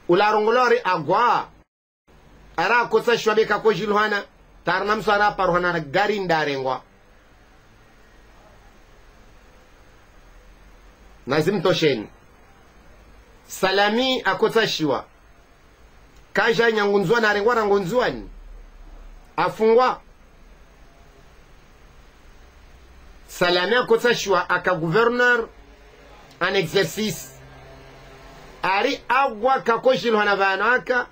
ularongolori agwa ara kotsa shwabe kako jilhana tarnam sara parhana garin darengwa nazim toshen salami akotsa shiwa kaja nyangunzwa na rengwa rangunzwani afungwa salami akotsa shiwa aka gouverneur en exercice ari agwa kako jilhana banaka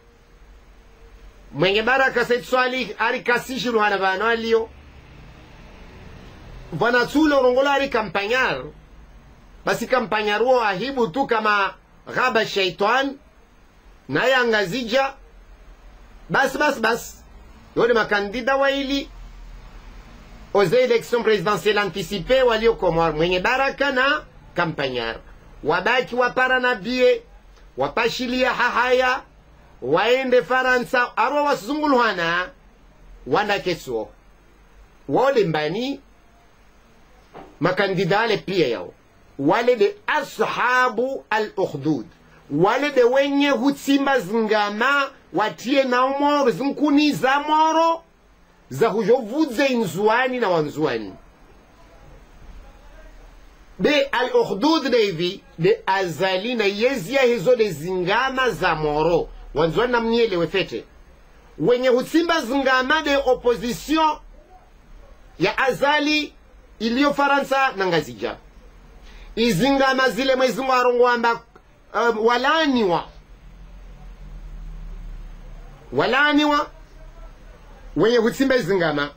mwenye baraka Said Swali ari kasishi ruhana bano alio bwana tulo rongola ari kampanyar basi kampanyaruo ahibu tu kama ghaba shaitan na yangazija bas yone makandida waili oze election présidentielle anticipée walio komor mwenye baraka na kampanyar wabaki wapara na bie wapashilia hahaya waende Faransa arwa wasungulwana wanda keso wale mbani makandidale pia yao wale de ashabu al-ukhdud wale de wenye hutimba zingama watie na umoro zinkuni za moro za hujovuze inzuani na wanzuani de al-ukhdud devi de azali na yezia hizo de zingama za moro wanzuani na mniele wefete wenye hutimba zingama de opposition ya azali iliyo Faransa na ngazija izingama zile mwezi mwarongo wamba walaniwa wenye hutimba zingama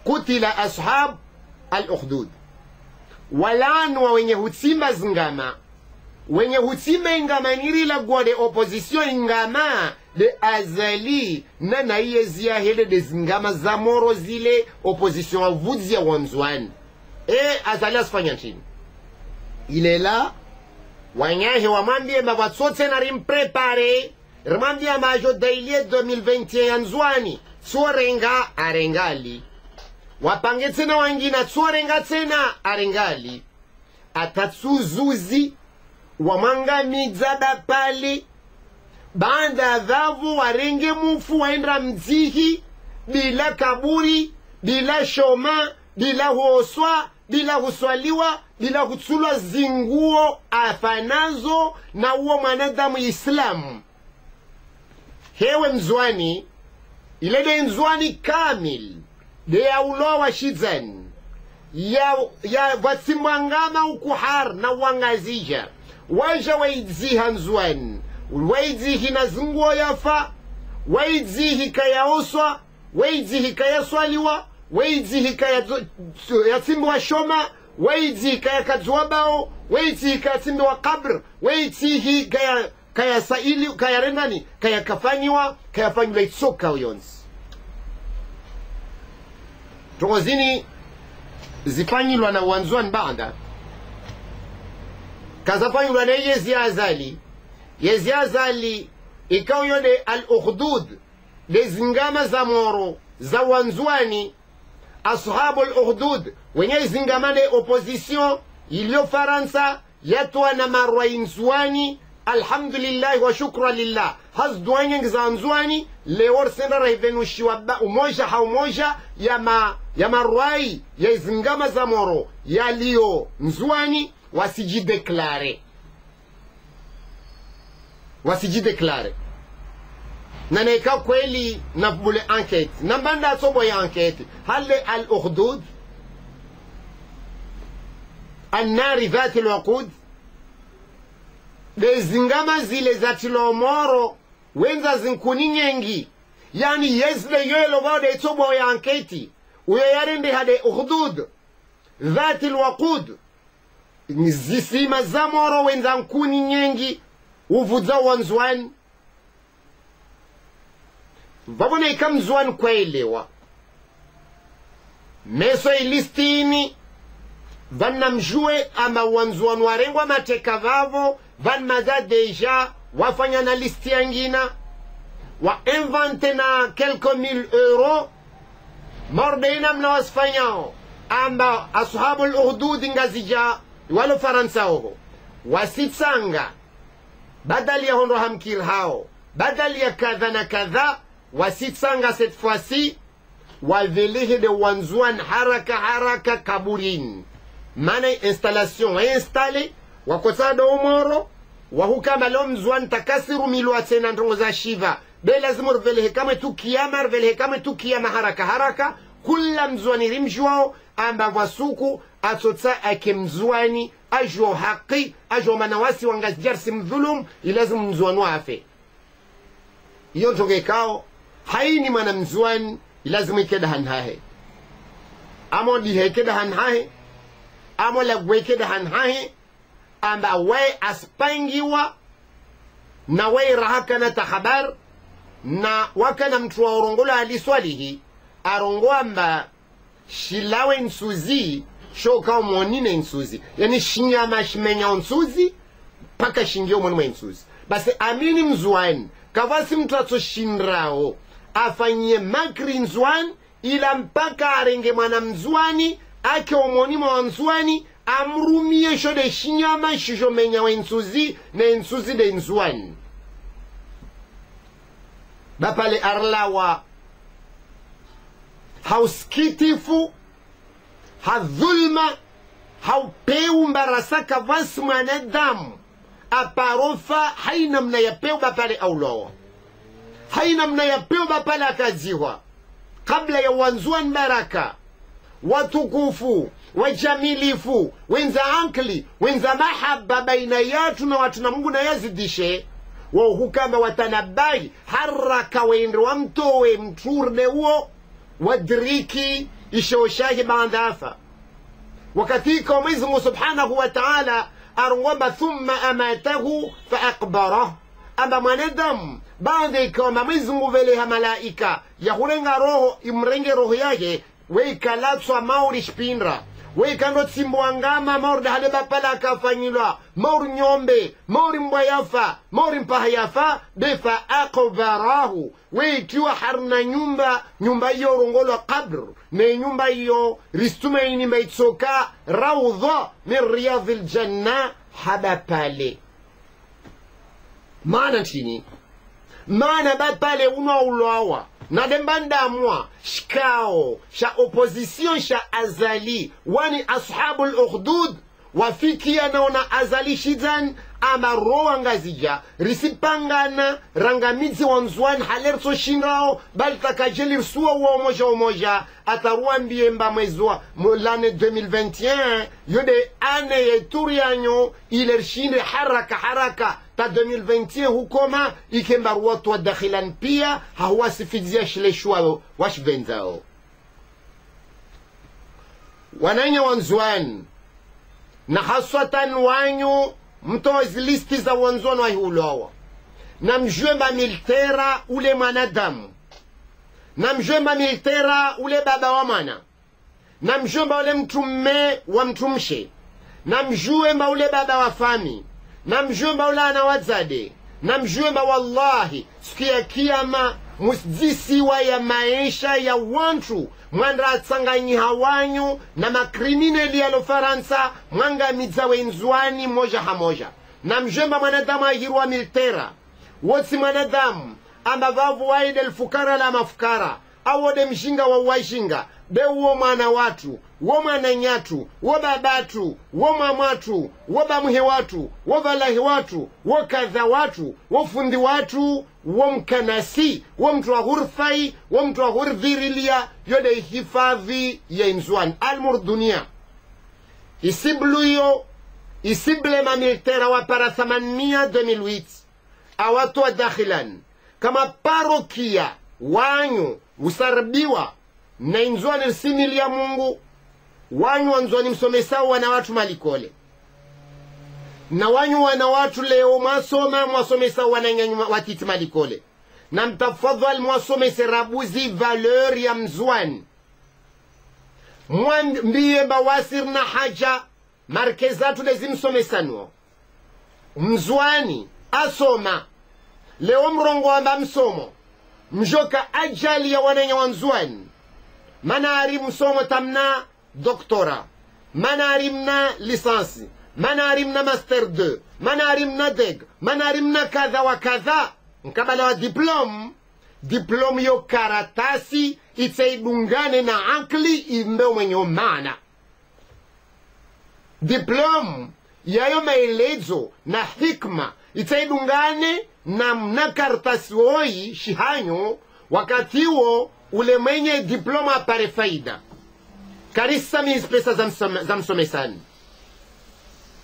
kutila ashab al-ukhdud walaniwa wenye hutimba zingama wenye hutimba ingama nirila gwade opposition ingama de azali na naiyezia hele de zingama za moro zile opposition wavuzia wanzuani azali asifanya nchini ile la wanyahe wamambie mawatsote na rimprepare rimambie majo dailie 2021 anzuani tsuorenga arengali wapange tena wangina tsuorenga tena arengali atatsuzuzi wamangamidzada pale banda dhavu warenge mufu waendra mdzihi bila kaburi bila shoma bila huoswa bila huswaliwa bila hutsulwa zinguo afanazo na uo mwanadamu islamu hewe mzwani ile de mzwani kamil de ya ulowa shizan ya vatimwangama ukuhar na wangazija waja waidziha mzwani waidzihi na zinguo yafa waidzihi kayaoswa waidzihi kayaswaliwa waidzihi kayatimwa shoma waidzihi kayakadzwabao waidzihi kayatimwa kabr waidzihi kayasaili kayarendani kayakafanyiwa kayafanywa itsoka uyonzi tongozini zifanyilwa na wanzuan banda kazafanyilwa na yezi azali ikaw yone al-ukhdud de zingama za moro za wanzuani ashabu al-ukhdud wenye zingama de opposition iliyo Faransa yatwa na marwa inzuani alhamdulillah wa shukra lillah hazdwanye ngizanzuani lewor senda rahivenushiwa umoja haumoja ya marwai ya zingama za moro yaliyo nzuani wasijideklare na neka kweli na bule enquête na banda sobo ya enquête hal al-ukhdud النار ذات الوقود bezingama zile za tilomoro wenza zinkuni nyengi yani yezle yelo bode itobo ya anketi uyo yarende hade ukhdud dhati alwaqud nizisima za moro wenza nkuni nyengi uvuza wanzwan babone ikamzwan kwelewa meso ilistini vanna mjue ama wanzwan warengwa mateka vavo van maza deja wafanya na listi yangina wa invente na quelques mille euros mordena mna wasfanyao amba ashabul uhdud ngazija walo faransa ho wasitsanga badali ya hondo hamkir hao badali ya kadha na kadha wasitsanga cette fois-ci wavelehe de wanzuan haraka kaburin mana installation installé wakosada umoro wahukama lo mzwan takasiru milwa tena ndongo za shiva be lazima rvelehe kama tu kiyama rvelehe kama tu kiyama haraka kula mzwani rimjwao amba wasuku atotsa ake mzwani ajo haqi ajo manawasi wangazjarsi mdhulum ilazim mzwanu afe iyo togekao haini mana mzwani ilazim ikeda hanhahe amo dihe keda hanhahe amo lagwe keda hanhahe amba we aspangiwa na we rahakana takhabar na wakana mtu wa orongola aliswalihi arongo amba shilawe nsuzi shoka umonine nsuzi yani shinyama shimenya nsuzi paka shingio mwenye nsuzi basi amini mzuani kavasi mtu atoshindrao afanye makri nzuani ila mpaka arenge mwana mzuani ake umonima wa nzuani amrumie shode shinyama shisho menya wa nsuzi na nsuzi de nzuani bapale arlawa hauskitifu hadhulma haupeu mbarasaka vasi mwanadamu aparofa haina mna yapeu bapale aulowa haina mna yapeu bapale akaziwa kabla ya wanzuan baraka watukufu wajamilifu wenza ankli wenza mahaba baina yatu na watu na Mungu na yazidishe wahukama watanabai haraka wende wamtowe mturde uo wadriki ishoshahi baandafa wakatika Mwenyezi Mungu subhanahu wa ta'ala arungomba thumma amatahu fa aqbarah amba mwanadamu baada ikoma Mwenyezi Mungu veleha malaika yahurenga roho imrenge roho yake weikalatswa mauri shpindra weikando tsimbo angama mauri dahale bapala akafanyilwa mauri nyombe mauri mbwayafa mauri mpahayafa befa aqbarahu weitiwa harna nyumba iyo rongolwa qabr ne nyumba iyo ristume inimba itsoka rawdha min riyadhil janna haba pale maana chini maana bapale unaulwawa na dembanda mwa shikao sha opposition sha azali wani ashabul ukhdud wafikia naona azali shidan ama roa ngazija risipangana rangamizi wanzwan halerso shinrao bal takajeli rsuwa umoja ataruambie mba mwezwa l'année 2021 yode ane yeturianyo ilershinde haraka ta 2021 hukoma ikemba watu wa dakhilan pia hawasifizia shile shwao washvenzao wananya wanzwan na haswatan wanyu mtozi listi za wanzwan wa hulowa na mjwemba militera ule mwanadamu na mjwemba militera ule baba wa mana na mjwemba ule mtumme wa mtumshe na mjwemba ule baba wa fami na mjwemba ule anawazade na mjwemba wallahi siku ya kiyama musjisiwa ya maisha ya wantu mwandra atsanganyi hawanyu na makrimineli ya lo Faransa mwanga midza wenzwani moja hamoja na mjwemba mwanadamu ahirwa militera wotsi mwanadamu amba vavu waide alfukara la mafukara awode mshinga wa wajinga be uwo mwana watu wo mwana nyatu wo babatu wo mamatu wo bamuhe watu wo valahi watu wo kadha watu wo fundi watu wo mkanasi wo mtu wa hurfai wo mtu wa hurvirilia yode hifadhi ya inzwan almur dunia isibluyo isiblema militera wa para 800 awatu wa dakhilan kama parokia wanyu usarbiwa na inzwani sinili ya Mungu wanyu wanzwani msomesao wana watu malikole na wanyu wana watu leo mwasomesao wananyanyu watiti malikole na mtafadhal mwasomese rabuzi valeur ya mzwani mwambie bawasir na haja markezatu lezimsomesanwa mzwani asoma leo mrongo amba msomo mjoka ajali ya wananya wanzuan manari msomo tamna doktora manari mna lisansi manari mna master 2 manari mna deg manari mna kadha wa kadha mkabala wa diplom yo karatasi itaidungane na akli imbe mwenye maana diplom yayo maelezo na hikma itaidungane na karatasi hoi shihanyo wakati huo ule mwenye diploma apare faida karisa mizi pesa za msomesani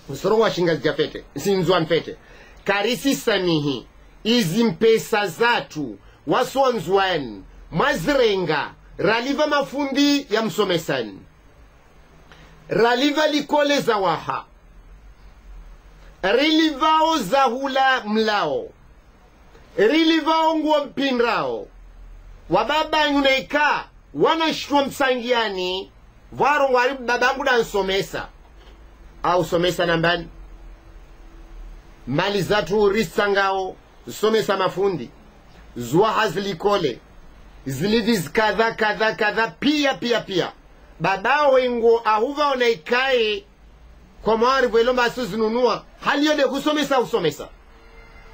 usoro wa shinga zijafete sinzwa mfete karisi samihi izi mpesa zatu wasonzwani mazirenga raliva mafundi ya msomesani raliva likole za waha rilivao za hula mlao rilivao nguo mpinrao wababa nyunaika wanashtua msangiani varo wari babangu na nsomesa au somesa nambani mali zatu risangao somesa mafundi zwaha zilikole ziliviz kadha pia babao wengo ahuva onaikae kwa mwari vwelomba asuzinunua hali yode usomesa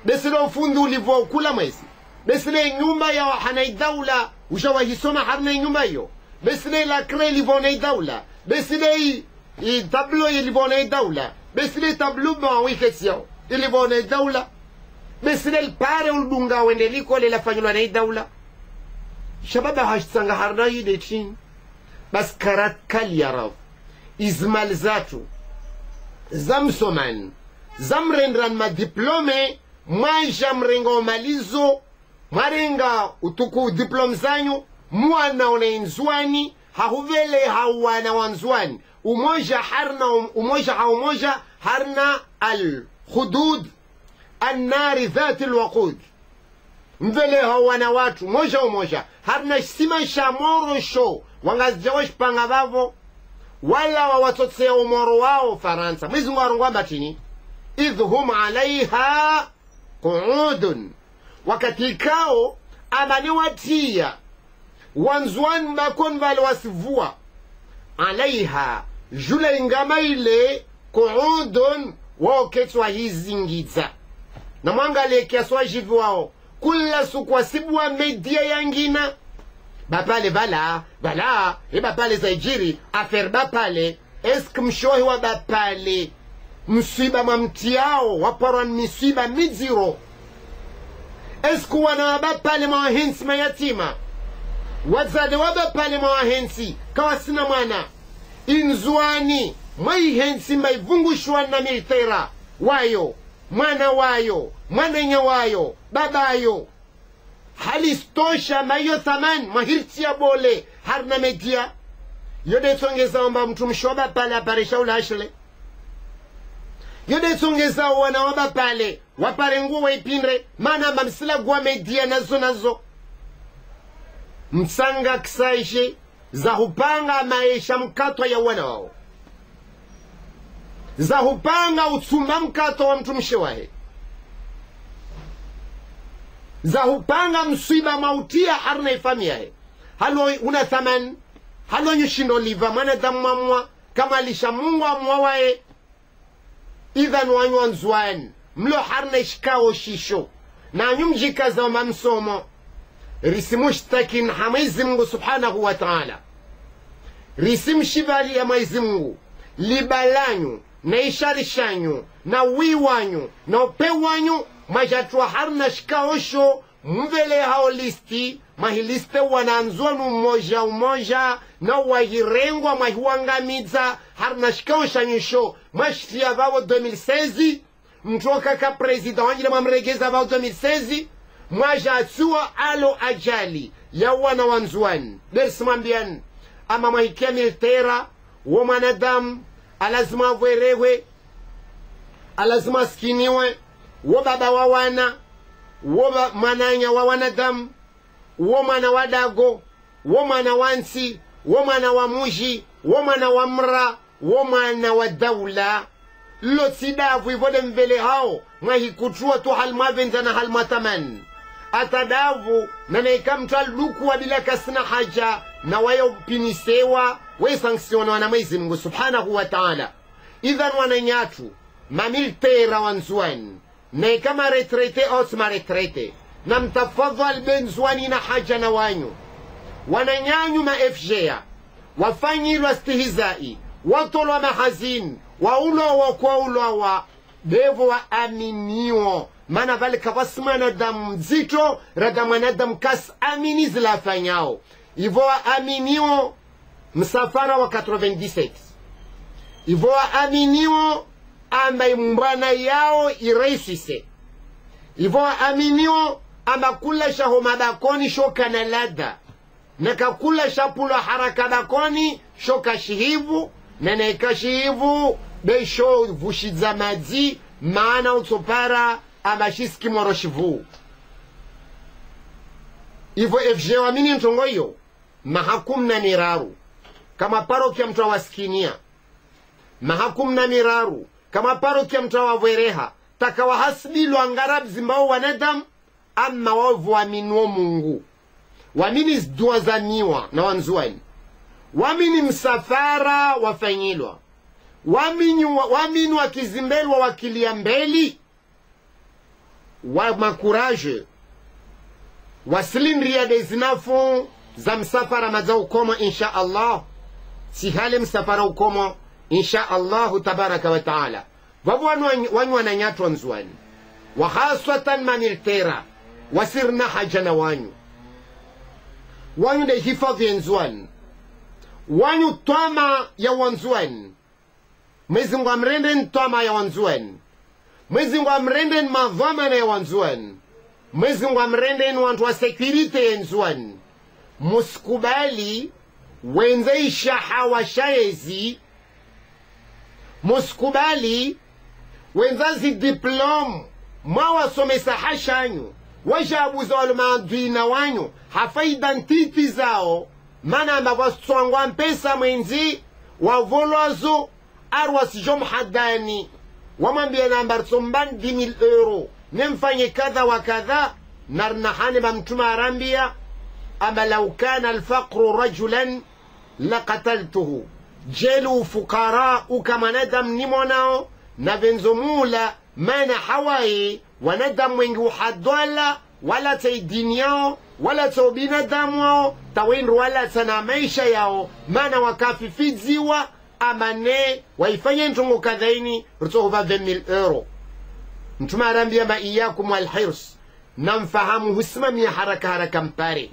besile ufundi ulivo kula mwezi besile nyumba ya hanai daula ushawahisoma harna nyumba hiyo besile la kre livonai daula besile i tablo ilivonai daula besile tablo ba wikesio ilivonai daula besile pare uldunga wende likole la fanyula na daula shababa hashtsanga harna yide chin bas karat kal yaraf izmal zatu zamsoman zamrendran ma diplome maisha mrengo malizo marenga utuku diplom zanyu mwana unainzwani hahuvele hawana wanzwani umoja harna al hudud النار ذات الوقود mvele hawana watu moja harna sima shamoro sho wangazijawash panga vavo wala wawatotsea umoro wao Faransa mwizi mwarungwa batini idhhum alaiha qu'udun wakati kao amani watia wanzwan makon vale wasivua alaiha jula ingama ile qu'udun wao ketwa hizingiza na mwangalie kiaswa jivu wao kula sukwa sibwa media yangina bapale bala bapale zaijiri afer bapale esk mshohi wa bapale msiba mamtiao waparan misiba miziro esku wana bapale mawahensi mayatima wazade wabapale mawahensi kawasina mwana inzuani maihensi maivungushwa na militera wayo mwana nya wayo babayo halistosha mayo thaman mahirti ya bole harna media yode tsongeza omba mtu mshoba pale aparesha ulashile yode tsongeza wana waba pale wapare nguo waipindre mana mamsila gwa media nazo msanga kisaishe za hupanga maisha mkato ya wana wao za hupanga utsumba mkato wa mtu mshewahe za hupanga msiba mautia harna ifamiahe halo una thaman halo nyushindo liva mana damamwa kama lisha mungu mwawae idhan wanyu anzuan mlo harna ishikao shisho na nyumjika za mamsomo risimushtakin hamaizi Mungu subhanahu wa ta'ala risimshibali ya maizi Mungu libalanyu na isharishanyu na wiwanyu na upewanyu majatwa harna shikaosho mvele hao listi mahiliste wananzwanu umoja na wahirengwa mahiwangamiza harna shikaoshanyusho mashtia vao 2016 mtoka ka prezida wanjile mamregeza vao 2016 mwajatua alo ajali ya wana wanzwani dersimambian ama mahikia militera wa manadamu alazima vwerewe alazima skiniwe wo baba wa wana wo mananya wa wanadamu wo mwana wadago wo mwana wansi wo mwana wa muji wo mwana wa mra wo mwana wa daula lo sidavu ivode mvele hao mwahikutua tu halmavenza na halmataman atadavu na naikamtwa lukuwa bila kasna haja na wayo pinisewa we sanksionewa na Mwenyezi Mungu subhanahu wa ta'ala. Idhan wananyatu mamiltera wanzuani na kama retrete osma retrete na mtafadhal benzwani na haja na wanyu wananyanyu maefjea wafanyilwa stihizai watolwa mahazin waulwa kwa ulwa devo wa aminiwo mana vale kawasi mwanadamu mzito rada mwanadamu kas amini zilafanyao ivo wa aminiwo msafara wa 97 ivo wa aminiwo amba mbana yao ireisise ivo wa aminiwo amba kula shaho mabakoni shoka na lada na kakula shapulo haraka bakoni shoka shihivu na naika shihivu besho vushiza mazi maana utopara amashiski moroshivu ivo FG wamini ntongo iyo mahakum na miraru kama parokia mtu waskinia mahakum na miraru kama parokia mtu wavereha takawa hasbilu angarab zimbao wanadam ama wavu waminuo Mungu wamini dua za miwa na wanzuani wamini msafara wafanyilwa wamini wakizimbelwa wakilia mbeli wa makuraje wasilindria dezinafu za msafara maza ukomo insha Allah si hali msafara ukomo insha Allah tabaraka wa taala wabu wanyu wananyatu wanzuani wa khaswatan maniltera wasirna hajana wanyu de hifadhi ya nzuani wanyu twama ya wanzuani Mwenyezi Mungu amrende twama ya wanzuani Mwenyezi Mungu amrende madhamana ya wanzuani Mwenyezi Mungu amrende wantu wa security ya nzuani muskubali wenze ishaha wa shaezi muskubali wenzazi diplom mwawasomesa hashanyu wajabuza walumaadwina wanyu hafaida ntiti zao mana amba waswangwa mpesa mwenzi wavolwazo arwasijom hadani wamambia nambar somban 10,000 euro nemfanye kadha wa kadha narnahani bamtuma arambia ama lau kana alfaqru rajulan laqataltuhu jelu fukara ukamanadam nimonao na venzomula mana hawaii wanadamu wengi uhadwala wala tay dini yao wala tay binadamu wao tawindu wala tana maisha yao mana wakafifidziwa amane waifanye ntungu kadhaini rutohuva 20,000 euro mtuma arambia ma iyakum walhirs namfahamu husimamia haraka mpare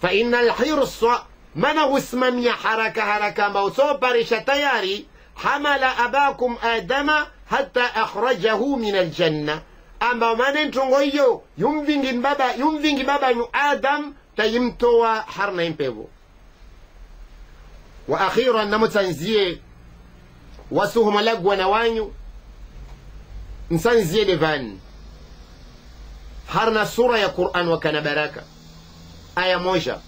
fa inna alhirsa mana husimamia haraka mbao parisha tayari hamala abakum adama hatta akhrajahu min aljanna amba mana ntongo iyo yumvingi baba yu Adam tayimtoa harna impevo wa akhiran namutanzie wasuhu malagwa na wanyu nsanzie devan harna sura ya Qur'an wa kana baraka aya moja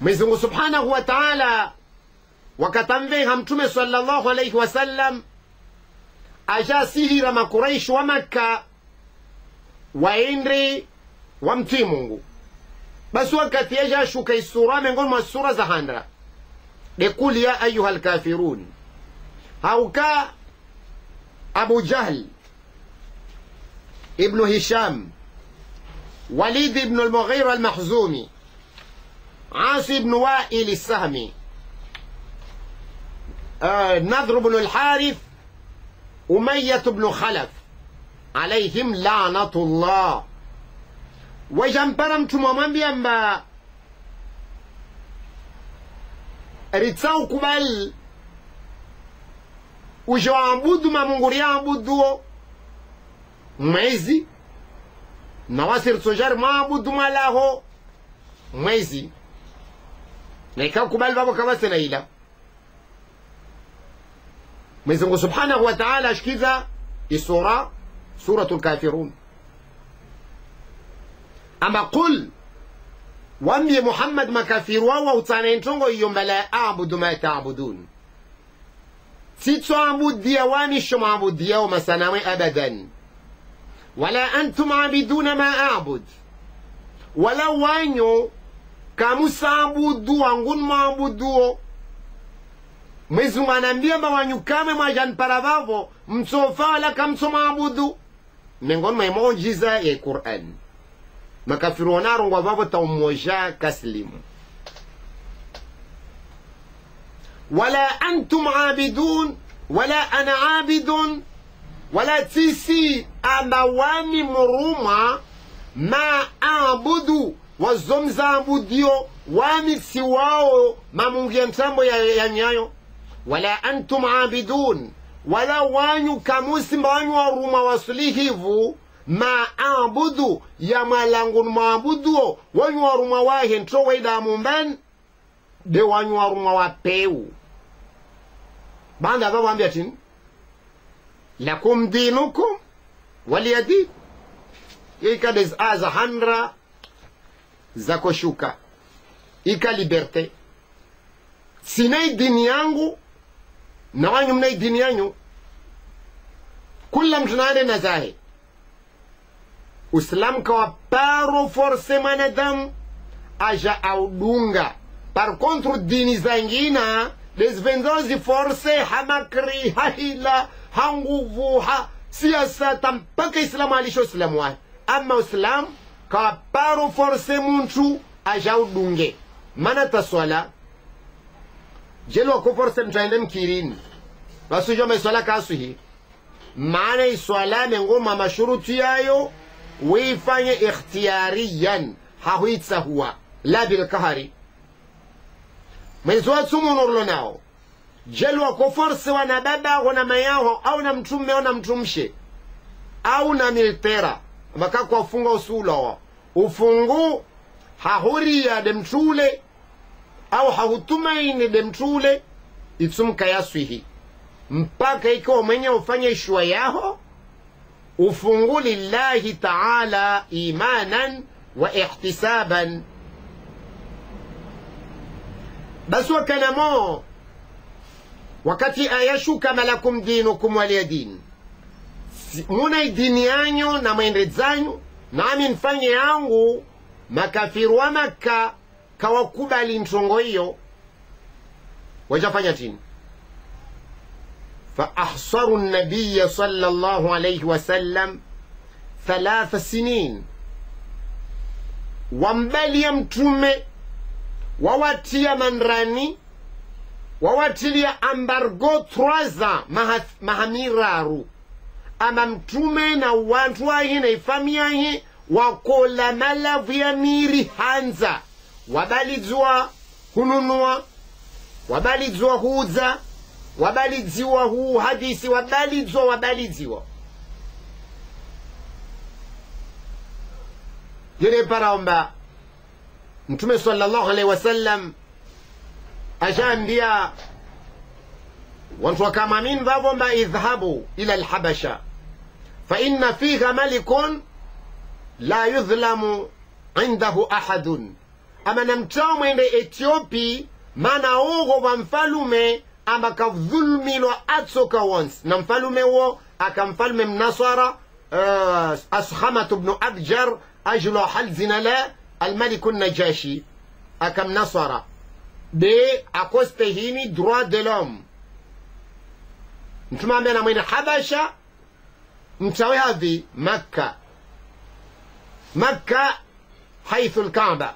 Mwenyezi Mungu subhanahu wa ta'ala wakatamveha mtume sallallahu alayhi wasallam aja sihira makuraish wa Makka waende wamtii Mungu basi wakati aja shuka isura miongoni mwa sura za handra dekuli ya ayuha alkafirun hauka Abu Jahl ibn Hisham Walid ibn al-Mughira al-Mahzumi Asi ibn Wa'il al-Sahmi Nadhr ibn al-Harith أمية بن خلف عليهم لعنة الله وجنبرم تماما بيamba ritsau kubal ujoambudu mamunguri ambudu mwezi na wasir sojar maabudu malaho mwezi na ikakubali babo kawase na ila Mwenyezi Mungu subhanahu wa ta'ala ashikiza isura suratul kafirun ama qul wambie Muhammad makafiru wawa utanentongo iyo mbala a'budu ma ta'budun sitso abudia wani shoma abudia wa masanawe abadan wala antum abiduna ma a'bud, wala wanyo kamusabudu wangun maabuduo. Mwenyezi Mungu anambia wanyu kame majan paravavo msofa wala kamso maabudu. Miongoni mwa muujiza ya Qur'an, makafiru wanarungwa vavo taumoja kaslimu. wala antum abidun wala ana abidun, wala tisi ambawani muruma ma abudu wazomza abudio wami siwao mamungia mtambo ya nyayo. wala antum abidun, wala wanyu kamusi mbanyu waruma wasulihivu ma abudu ya malangun maabuduo wanyu waruma wahe nto waida mumban de wanyu waruma wapeu. Banda baba ambia tini lakum dinukum waliyadin. Ika des aza handra za koshuka, ika liberte. Sinai dini yangu na wanyu mnai dini yanyu, kula mtunade na zahe. Islam kawa paro force manadamu aja audunga. Par contre dini zangina desvenzozi force hamakri hahila hanguvu ha siasa tampaka Islamu alisho Islamu wae. Ama Islam kawa paro force muntu aja audunge. Mana taswala jelo wako force mtaende mkirini basu joma iswala kasuhi. Maana iswala mengoma mashuruti yayo wifanye ikhtiyariyan hahuitsa huwa la bilkahari. Mwenyezi sumu nurlo nao jelo wako force wana baba wana mayaho au na mtume au na mtumshe au na militera baka kwa funga usula ufungu hahuria demtule au hahutumaini demtule itsumka yaswihi mpaka iko mwenye ufanye ishwa yaho ufungu lillahi ta'ala imanan wa ihtisaban. Basi wakanamo wakati ayashuka malakum dinukum waliyadin, muna dini yanyu na mwende zanyu nami nfanye yangu. Makafiru wa Makka kawakubali ntongo hiyo, wajafanya tini. فأحصروا النبي صلى الله عليه وسلم 3 سنين. ومبالي متومي wawatia manrani wawatilia ambargo 3 mahamiraru. Ama mtume na wantu wahi na ifami yahi wakola malavu ya miri hanza. Wabalizwa hununua, wabalizwa huuza, wabaliziwa huu hadisi, wabaliziwa yene paraomba. Mtume sallallahu alaihi wasallam ajaambia wantu wakama min vavomba idhhabu ila alhabasha fa inna fiha malikun la yudhlamu indahu ahadun. Ama namtao mwende Etiopi mana ugo wa mfalume ama kavdhulmilwa atsoka once na mfalume wo akamfalume mnasara Ashamat ibn Abjar ajlo halzina la الملك النجاشي أكم نصر دي أكوستهيني droit de l'homme. نتما منا من حبشة نتسوي هذه مكة حيث الكعبة،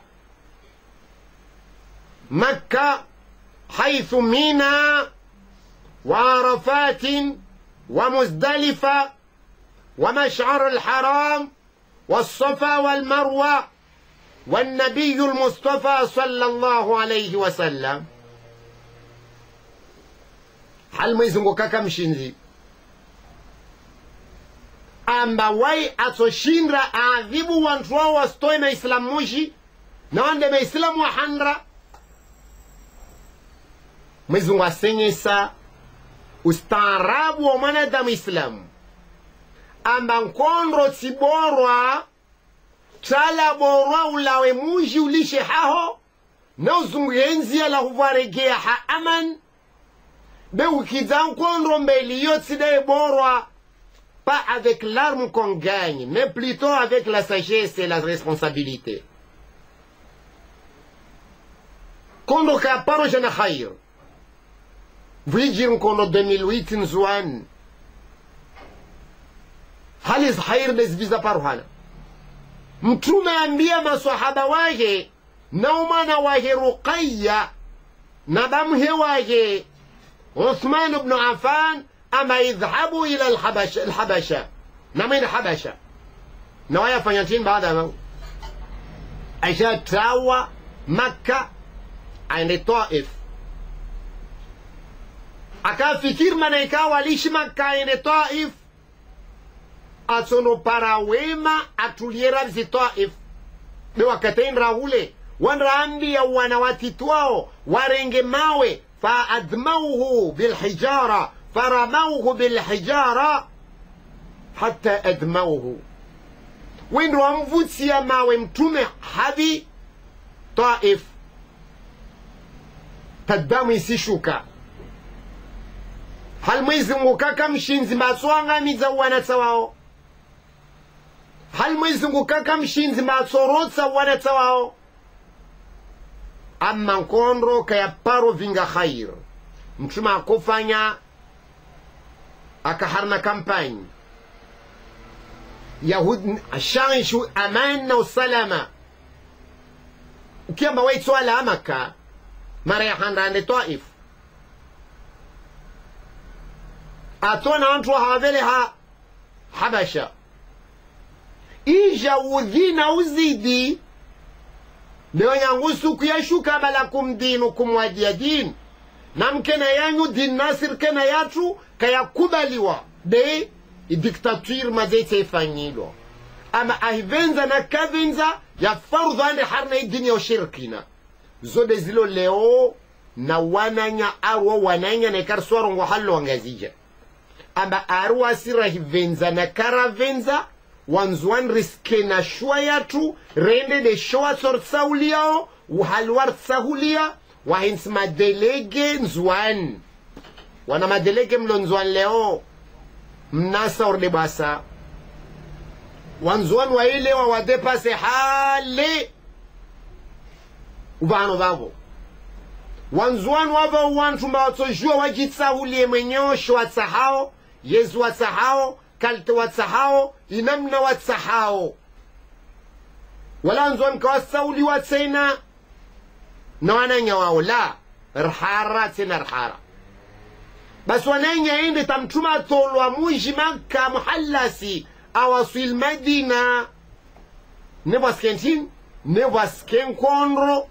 مكة حيث منى وعرفات ومزدلفة ومشعر الحرام والصفا والمروة والنبي المصطفى صلى الله عليه وسلم. hal mwizungu kaka mshinzi amba wai atoshinra adhibu wantu wao wastoe maislamu mushi na wande maislamu wa handra. Mwizungu asenyesa ustaarabu wa mwanadamu islamu amba nkondro tiborwa chala borwa ulawe muji ulishe haho na uzungenzi ala huvaregea ha aman be ukiza nkondro mbeli yotide borwa pas avec l'arme qu'on gagne, mais plutôt avec la sagesse et la responsabilité. Kondo ka paro jana khair. Vijir kono 2008 nzwan. Halis khair lesbiza paro hana. Mtume ambia maswahaba wake na umana wake Ruqayya na bamhe wake Uthman ibn Affan ama idhabu ila al-Habasha na min Habasha na waya fanyatin baada ma aisha tawa Makka aende Taif akafikir mana ikawa alishi Makka aende Taif atono para wema atuliera zi Taif ni wakatendra ule wanraambia wanawatitwao warenge mawe fa admauhu bilhijara فرموه بالحجارة حتى أدموه وين رمفوتيا ما ومتومي حبي طائف تدامي سيشوكا هل ميزنغوكا كم شينزي ماتسوانا ميزوانا تسواو هل ميزنغوكا كم شينزي ماتسوروت سوانا تسواو أما نكونرو كيا بارو فينغا خير متوما كوفانيا akaharna kampani yahud shanshu amana usalama ukiamba waitwala Makka mara ya handande Taif atona antu havele ha Habasha ija udhina uzidi leo nyangusu kuyashuka balakum dinukum wadiya din namkena yanyu din nasir kena yatu kaya kubaliwa de diktature mazete ifanyilwa ama ahivenza na kavenza ya fardhu ande harna idini ya ushirikina zode zilo leo na wananya awa wananya na ikarswaro ngwahalo wangazija ama arwa sira hivenza na karavenza wanzuan riske na shua yatu rende de shua sortsauliao uhalwar tsahulia wahins madelege nzuan wana madelege mlonzwan leo mnasa orde basa wanzwan wa ile wa wadepase hale ubano babo wanzwan wava wantu mbawatojua wajitsahulie mwenyosho watsahao yezu watsahao kalte watsahao inamna watsahao wala wanzwan kawasauli watsena na wananya wao la rhara tena rhara bas wananya ende tamtuma tolwa muji Makka muhallasi awasil Madina ne waskentin ne wasken konro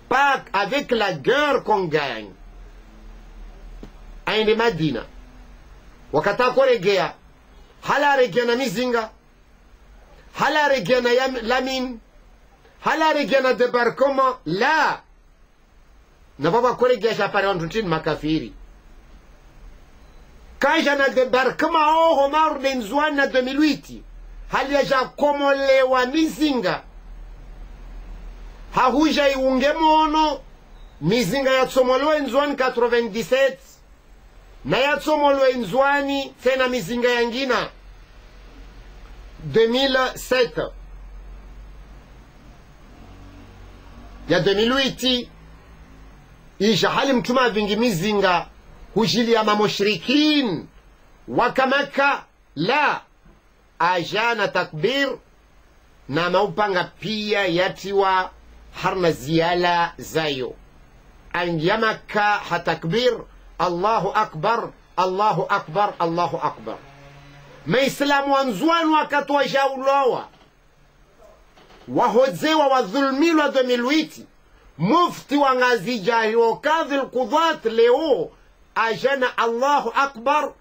pas avec la guerre qu'on gagne aende Madina wakata koregea hala regea na mizinga hala regea na lamin hala regea na debarkoma la na baba koregea shapare wantuntin makafiri kaja na debarkama oho marude nzwan na 2008 hali ya jakomolewa mizinga hahuja iunge mono mizinga ya tsomolowe nzwani 97 na ya tsomolowe nzwani tena mizinga yangina 2007 ya 2008 isha hali mtuma vingi mizinga hujili ya mamushrikin wakamaka la ajana takbir na maupanga pia yatiwa harna ziyala zayo anjamaka hatakbir Allahu akbar Allahu akbar Allahu akbar maislamu wanzwanu wakati wa jaulawa wahodzewa wadhulmilwa 2008 mufti wa ngazija wakadhi alqudhat leo ajana Allahu akbar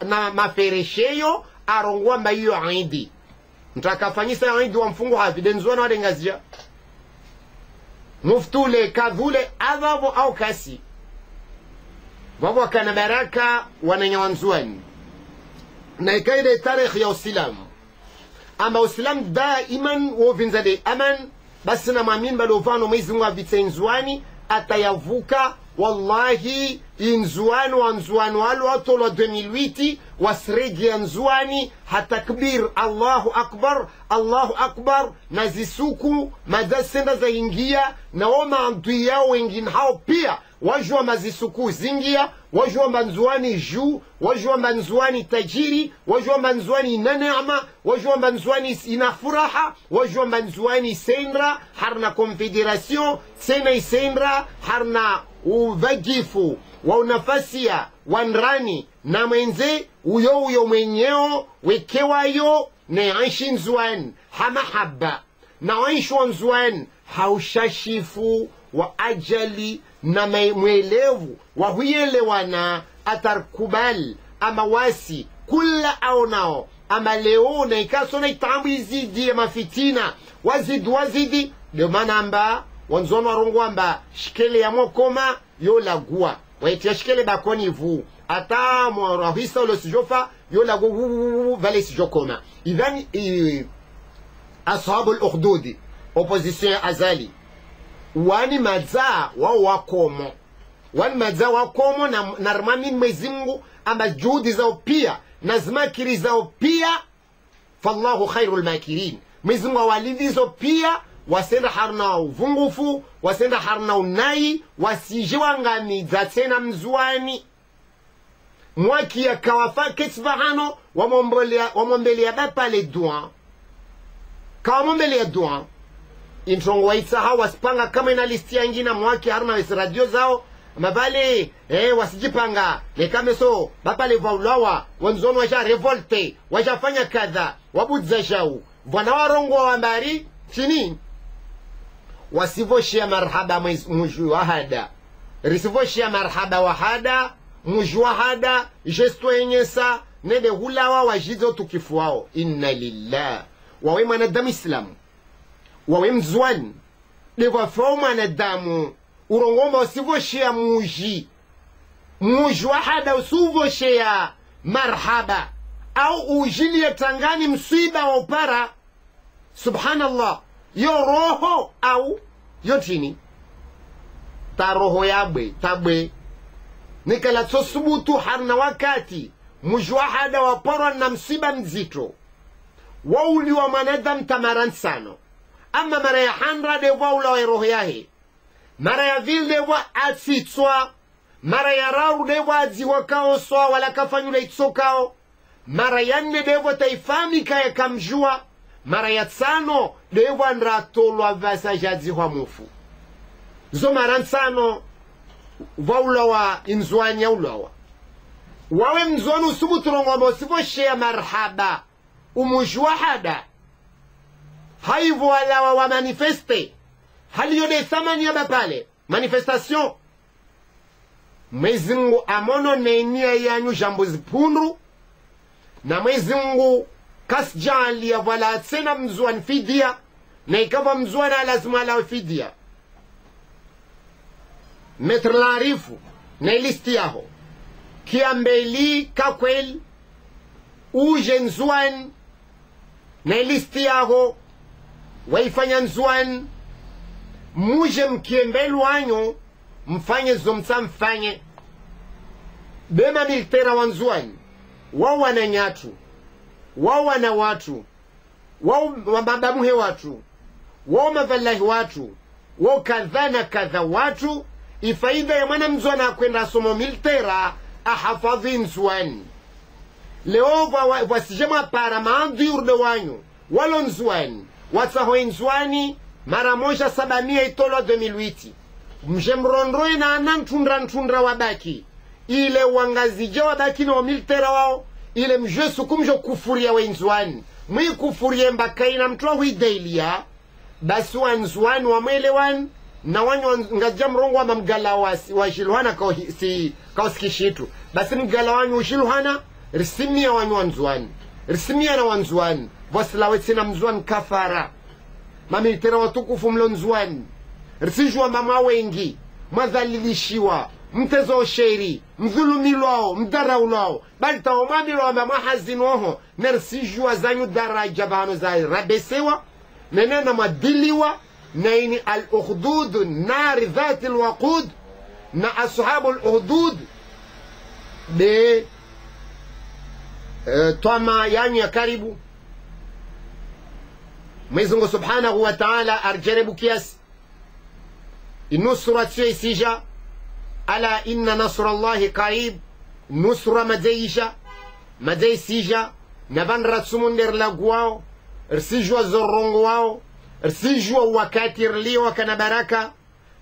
na maferesheyo arongwa mbayo idi mtakafanyisa idi wa mfungu hafi denzwana wade ngazija muftule kadhule adhabu au kasi wabu wakana baraka wananyawanzuani na ikaide tarikhi ya usilamu ama usilamu daiman wovinzade aman basi na mamin balofano mwezi mwa vitenzwani atayavuka wallahi inzuani wanzuani walu watolo 2008 wasregi anzuani hatakbir Allahu akbar na zisuku madasenda za ingia na wama andui yao wengine hao pia wajua mazisuku zingia wajua manzuani juu wajua manzuani tajiri wajua manzuani ina neema wajua manzuani ina furaha wajua manzuani sendra harna confederation sena isendra harna uvagifu wa unafasia wanrani na mwenze uyo mwenyeo wekewayo ne aishi nzuani hamahaba na aishi nzuani haushashifu wa ajali na mwelevu wa huyelewana atarkubal ama wasi kula au nao ama leo na ikaso na itambu izidi ya mafitina wazidi ndio maana amba wanzono warongo amba shikele ya mwokoma yo lagua waitia shikele bakoni vu ata mwarahisa ulo sijofa yo lagu vale sijokoma idhani ashabu al-ukhdudi opposition azali wani madza wakomo na ramani Mwenyezi Mungu ama juhudi zao pia na zimakiri zao pia fallahu khairul makirin Mwenyezi Mungu awalivizo pia wasenda harna uvungufu wasenda harna unai wasijiwangani za tena mzuani mwaki ya kawafa kesvahano wamombelia bapale dua kawamombelia dua introngo waitsa hawa wasipanga kama ina listi ya ingina mwaki harna wesi radio zao mabale wasijipanga lekame so bapale vaulawa wanzono waja revolte wajafanya kadha wabudza jau vwana warongo wambari chini wasivoshia marhaba muju wahada risivoshia marhaba wahada muju wahada gesto enyesa nede hulawa wajizo tukifuao inna lillah wawe mwanadamu islamu wawe mzwani dewa fao mwanadamu urongomba usivoshia muji wahada usivoshia marhaba au ujilie tangani msiba wa upara subhanallah yo roho au yo chini ta roho yabwe tabwe nikala tsosubutu harna wakati mujwahada waporwa na msiba mzito wauli wa manadam tamaran sano ama mara ya handra de waula wa roho yahe mara ya vilde wa atsitswa mara ya rau de wa ziwakao soa wala kafanyula itsokao mara ya nne de wa taifamika ya kamjua mara ya tsano dewa ndratolwa vasa jadzi hwa mufu zo mara tsano vaulawa inzwanya ulawa wawe mzwanu subuturongo amba usivoshea marhaba umujwahada haivu walawa wa manifeste haliyo de thamani ya bapale manifestation Mwenyezi Mungu amono nenia yanyu jambo zipundu na Mwenyezi Mungu kasjali ya wala tena mzuan fidia na ikawa mzuana lazima la fidia metr larifu na listi yaho kiambeli kakwel uje nzuan na listi yaho waifanya nzuan muje mkiembelu wanyo mfanye zomsa mfanye bema militera wanzuan wao wana nyatu wao wana watu wao mabamuhe watu wao mavallahi watu wao kadha na kadha watu ifaida ya mwana mzwana kwenda somo militera ahafadhi nzwani leo wasijema para maandhi urde wanyu walo nzwani watsaho nzwani mara moja 700 itolo 2008 mjemrondroe na anantundra wabaki ile wangazije wabaki na militera wao ile mje sukumjo kufuria wenzwani mwi kufuria mbakaina mtwa huidailia basi wanzwani wamwelewan na wanyu ngajia mrongo wa mamgala wa shilwana kausikishitu basi mgala wanyu shilwana risimia wanyu wanzwani risimia na wanzwani vasilawe na mzwani kafara mamilitera watukufu mlo nzwani risijua mama wengi madhalilishiwa mtezo sheri mdhulumilwao mdaraulwao bali tawamamilwa mama hazinoho nersijua zanyu daraja bano za rabesewa nenena madiliwa naini al-ukhdud nari dhati al-waqud na ashabu al-hudud be twama yani ya karibu. Mwenyezi Mungu Subhanahu wa Ta'ala arjaribu kiasi inusra tsisija ala inna nasrallahi qarib, nusra madeisija na bandra tsumunder lagwao irsijwa zorongo wao irsijwa wakati rliwa kana baraka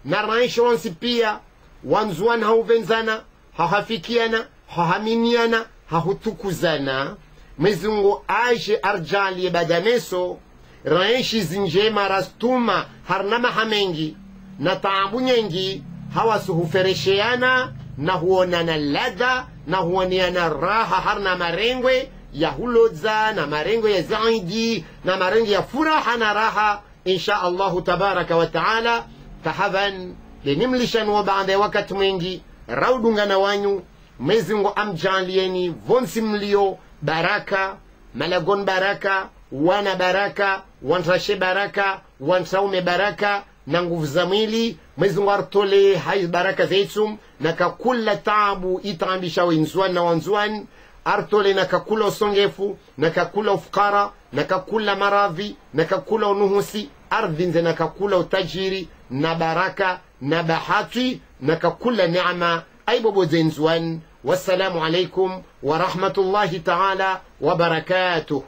na raisha wansi pia wanzuan hauvenzana hahafikiana hahaminiana hahutukuzana. Mwenyezi Mungu aje arjali badameso raishi zinjema rastuma harnama hamengi na taabu nyengi hawasuhuferesheana na huonana ladha na huoneana raha harna marengwe ya huloza na marengwe ya zaidi na marengwe ya furaha na raha insha Allahu tabaraka wa taala. Tahavan lenimlishan wa baada wakati mwingi raudungana wanyu. Mwenyezi Mungu amjalieni vonsi mlio baraka malagon baraka wana baraka wantrashe baraka wantraume baraka na nguvu za mwili. Mwenyezi Mungu artole hai baraka zetum na kakula taabu itaambisha wenzwan na wanzwan artole na kakula usongefu na kakula ufukara na kakula maradhi na kakula unuhusi ardhinze na kakula utajiri na baraka na bahati na kakula neema aibobo zenzwan. Wassalamu alaikum wa rahmatullahi ta'ala wa barakatuh.